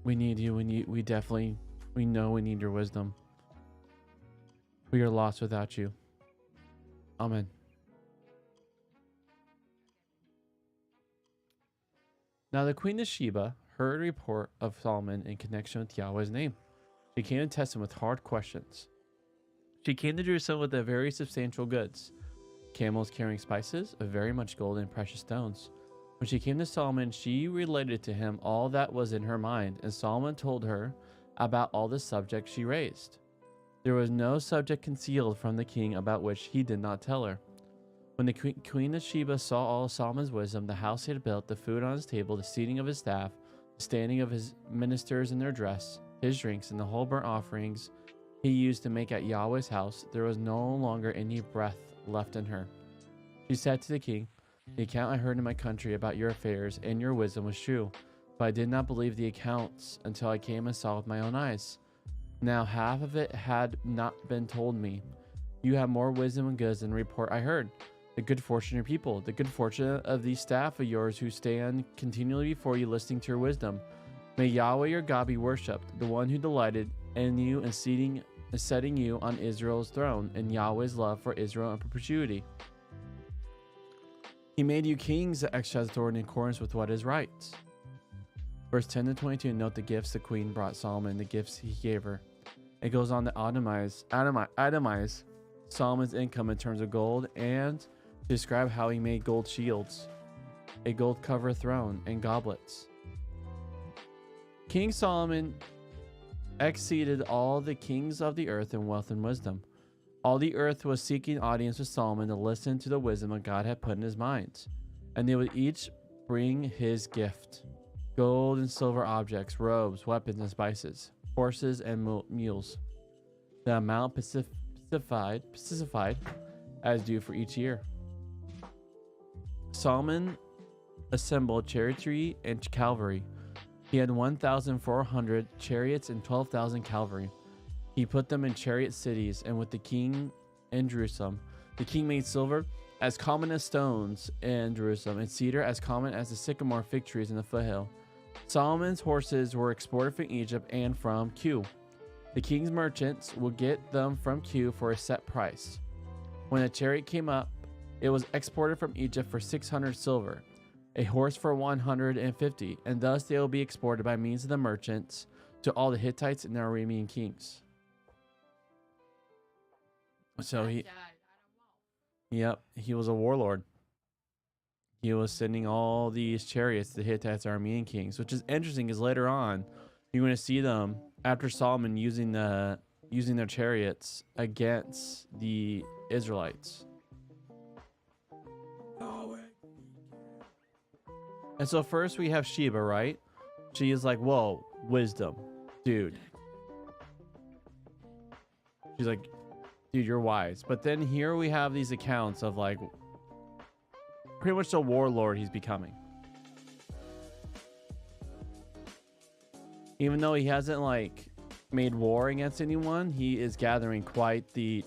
We need you. We know we need your wisdom. We are lost without you. Amen. Now the Queen of Sheba heard a report of Solomon in connection with Yahweh's name. She came to test him with hard questions. She came to Jerusalem with very substantial goods, camels carrying spices of very much gold and precious stones. When she came to Solomon, she related to him all that was in her mind, and Solomon told her about all the subjects she raised. There was no subject concealed from the king about which he did not tell her. When the Queen of Sheba saw all Solomon's wisdom, the house he had built, the food on his table, the seating of his staff, the standing of his ministers in their dress, his drinks, and the whole burnt offerings he used to make at Yahweh's house, there was no longer any breath left in her. She said to the king, "The account I heard in my country about your affairs and your wisdom was true, but I did not believe the accounts until I came and saw with my own eyes. Now half of it had not been told me. You have more wisdom and goods than the report I heard. The good fortune of your people, the good fortune of these staff of yours who stand continually before you listening to your wisdom. May Yahweh your God be worshipped, the one who delighted in you and setting you on Israel's throne, and Yahweh's love for Israel in perpetuity. He made you kings that exercise authority in accordance with what is right." Verse 10 to 22 note the gifts the queen brought Solomon, the gifts he gave her. It goes on to itemize Solomon's income in terms of gold and to describe how he made gold shields, a gold cover throne, and goblets. King Solomon exceeded all the kings of the earth in wealth and wisdom. All the earth was seeking audience with Solomon to listen to the wisdom that God had put in his mind, and they would each bring his gift: gold and silver objects, robes, weapons, and spices, horses and mules. The amount specified as due for each year. Solomon assembled chariotry and cavalry. He had 1,400 chariots and 12,000 cavalry. He put them in chariot cities, and with the king in Jerusalem. The king made silver as common as stones in Jerusalem, and cedar as common as the sycamore fig trees in the foothill. Solomon's horses were exported from Egypt and from Kue. The king's merchants would get them from Kue for a set price. When a chariot came up, it was exported from Egypt for 600 silver, a horse for 150, and thus they will be exported by means of the merchants to all the Hittites and the Aramean kings. So he was a warlord. He was sending all these chariots to the Hittites, Aramean kings, which is interesting because later on you're going to see them after Solomon using their chariots against the Israelites. And so first we have Sheba, right? She is like, whoa, wisdom, dude. She's like, dude, you're wise. But then here we have these accounts of like pretty much the warlord he's becoming. Even though he hasn't like made war against anyone, he is gathering quite the,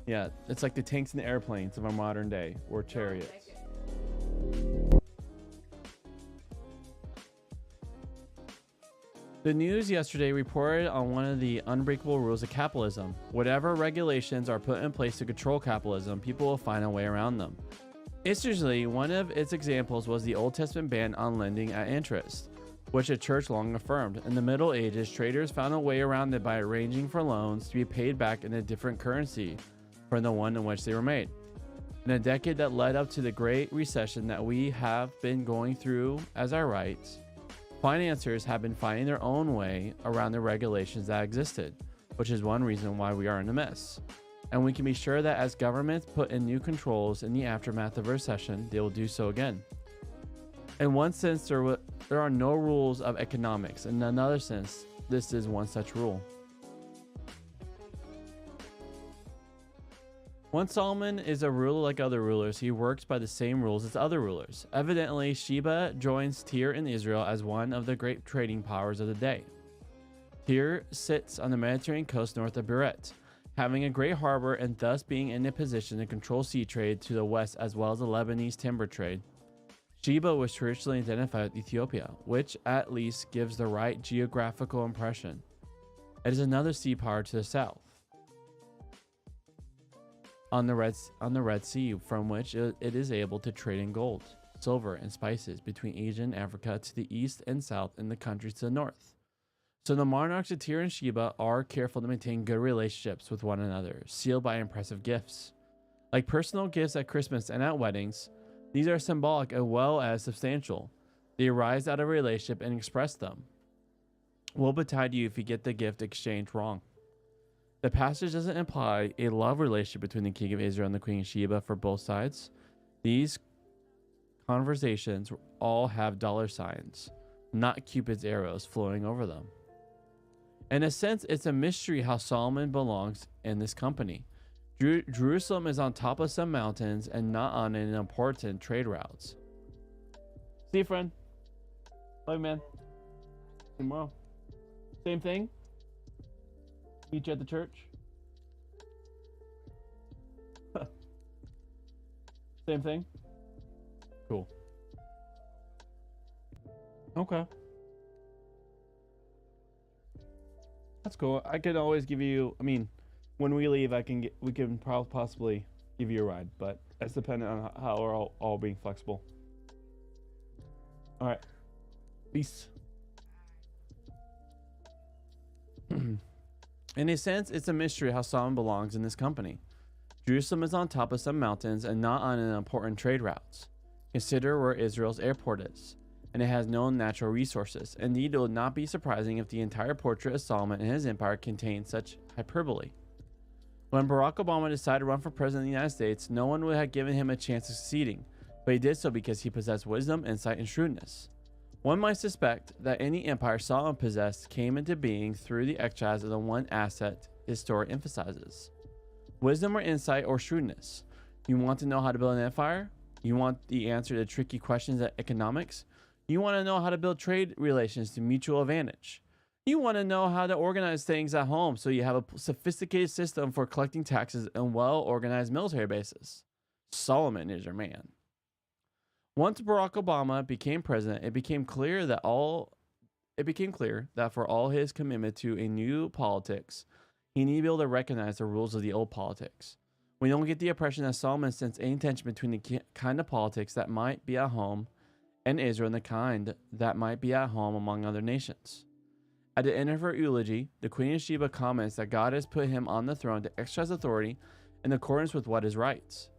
yeah, it's like the tanks and the airplanes of our modern day, or chariots. The news yesterday reported on one of the unbreakable rules of capitalism. Whatever regulations are put in place to control capitalism, people will find a way around them. Interestingly, one of its examples was the Old Testament ban on lending at interest, which the church long affirmed. In the Middle Ages, traders found a way around it by arranging for loans to be paid back in a different currency from the one in which they were made. In a decade that led up to the Great Recession that we have been going through as our rights, financiers have been finding their own way around the regulations that existed, which is one reason why we are in a mess. And we can be sure that as governments put in new controls in the aftermath of a recession, they will do so again. In one sense, there are no rules of economics. In another sense, this is one such rule. Once Solomon is a ruler like other rulers, he works by the same rules as other rulers. Evidently, Sheba joins Tyre in Israel as one of the great trading powers of the day. Tyre sits on the Mediterranean coast north of Beirut, having a great harbor and thus being in a position to control sea trade to the west as well as the Lebanese timber trade. Sheba was traditionally identified with Ethiopia, which at least gives the right geographical impression. It is another sea power to the south, on the Red Sea, from which it is able to trade in gold, silver, and spices between Asia and Africa to the east and south and the countries to the north. So the monarchs of Tyre and Sheba are careful to maintain good relationships with one another, sealed by impressive gifts. Like personal gifts at Christmas and at weddings, these are symbolic as well as substantial. They arise out of a relationship and express them. Woe betide you if you get the gift exchange wrong. The passage doesn't imply a love relationship between the king of Israel and the queen of Sheba for both sides. These conversations all have dollar signs, not Cupid's arrows flowing over them. In a sense, it's a mystery how Solomon belongs in this company. Jerusalem is on top of some mountains and not on an important trade routes. See you, friend. Love you, man. Tomorrow. Same thing. Meet you at the church. Same thing. Cool. Okay. That's cool. I could always give you, I mean, when we leave, we can probably possibly give you a ride, but it's dependent on how we're all being flexible. All right. Peace. In a sense, it's a mystery how Solomon belongs in this company. Jerusalem is on top of some mountains and not on an important trade routes. Consider where Israel's airport is, and it has no natural resources. Indeed, it would not be surprising if the entire portrait of Solomon and his empire contained such hyperbole. When Barack Obama decided to run for president of the United States, no one would have given him a chance of succeeding, but he did so because he possessed wisdom, insight, and shrewdness. One might suspect that any empire Solomon possessed came into being through the exercise of the one asset his story emphasizes: wisdom or insight or shrewdness. You want to know how to build an empire? You want the answer to tricky questions at economics? You want to know how to build trade relations to mutual advantage? You want to know how to organize things at home so you have a sophisticated system for collecting taxes and well-organized military bases? Solomon is your man. Once Barack Obama became president, it became clear that for all his commitment to a new politics, he needed to be able to recognize the rules of the old politics. We don't get the impression that Solomon sensed any tension between the kind of politics that might be at home in Israel and the kind that might be at home among other nations. At the end of her eulogy, the Queen of Sheba comments that God has put him on the throne to exercise authority in accordance with what is right.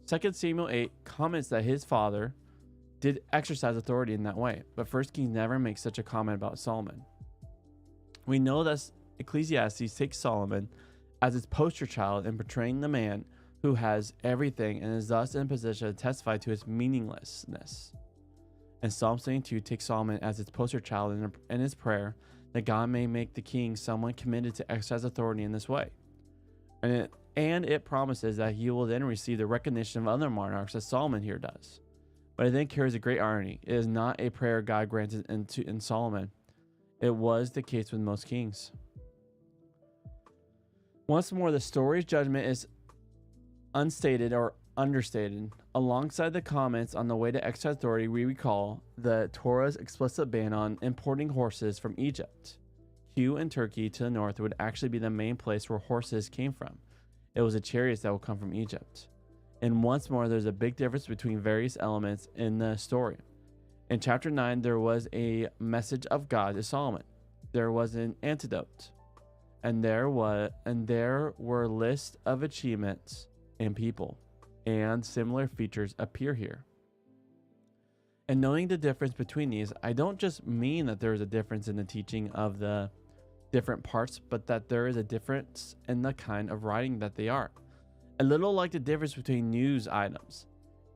2 Samuel 8 comments that his father did exercise authority in that way, but 1 Kings never makes such a comment about Solomon. We know that Ecclesiastes takes Solomon as its poster child in portraying the man who has everything and is thus in position to testify to its meaninglessness. And Psalm 72 takes Solomon as its poster child in his prayer that God may make the king someone committed to exercise authority in this way. And it promises that he will then receive the recognition of other monarchs as Solomon here does. But I think here is a great irony. It is not a prayer God granted in Solomon. It was the case with most kings. Once more, the story's judgment is unstated or understated. Alongside the comments on the way to exercise authority, we recall the Torah's explicit ban on importing horses from Egypt. Q and Turkey to the north would actually be the main place where horses came from. It was the chariots that would come from Egypt. And once more, there's a big difference between various elements in the story. In chapter 9, there was a message of God to Solomon. There was an antidote. And there were lists of achievements and people. And similar features appear here. And knowing the difference between these, I don't just mean that there is a difference in the teaching of the different parts, but that there is a difference in the kind of writing that they are. A little like the difference between news items,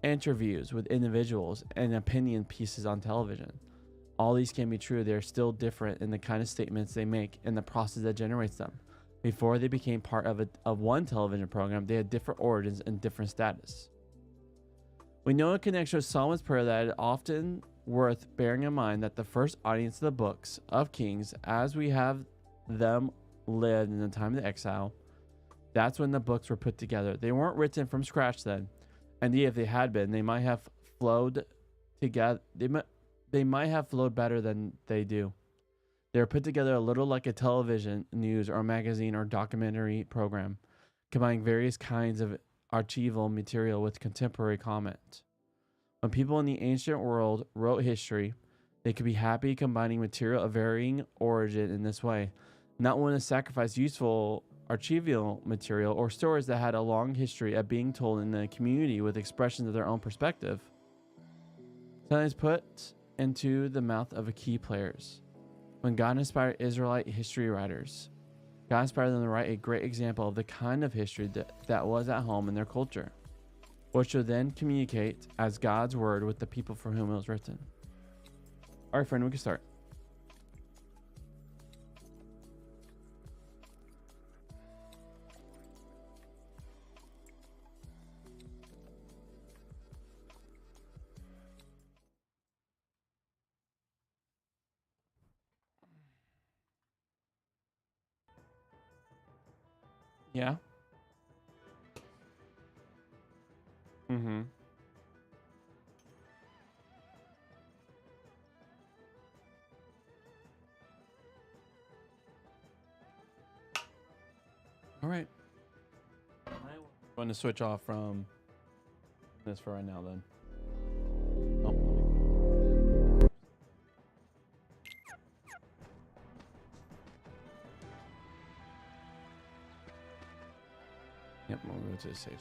interviews with individuals, and opinion pieces on television. All these can be true. They're still different in the kind of statements they make and the process that generates them. Before they became part of one television program, they had different origins and different status. We know in connection with Solomon's prayer that it is often worth bearing in mind that the first audience of the books of Kings, as we have them lived in the time of the exile, that's when the books were put together. They weren't written from scratch then. Indeed, if they had been, they might have flowed together. They might have flowed better than they do. They were put together a little like a television, news, or magazine or documentary program, combining various kinds of archival material with contemporary comment. When people in the ancient world wrote history, they could be happy combining material of varying origin in this way, not willing to sacrifice useful archival material or stories that had a long history of being told in the community with expressions of their own perspective. Sometimes put into the mouth of key players. When God inspired Israelite history writers, God inspired them to write a great example of the kind of history that was at home in their culture, which would then communicate as God's word with the people for whom it was written. All right, friend, we can start. Yeah. Mm-hmm. All right. I'm going to switch off from this for right now then. Oh, yep, we'll go to the safe.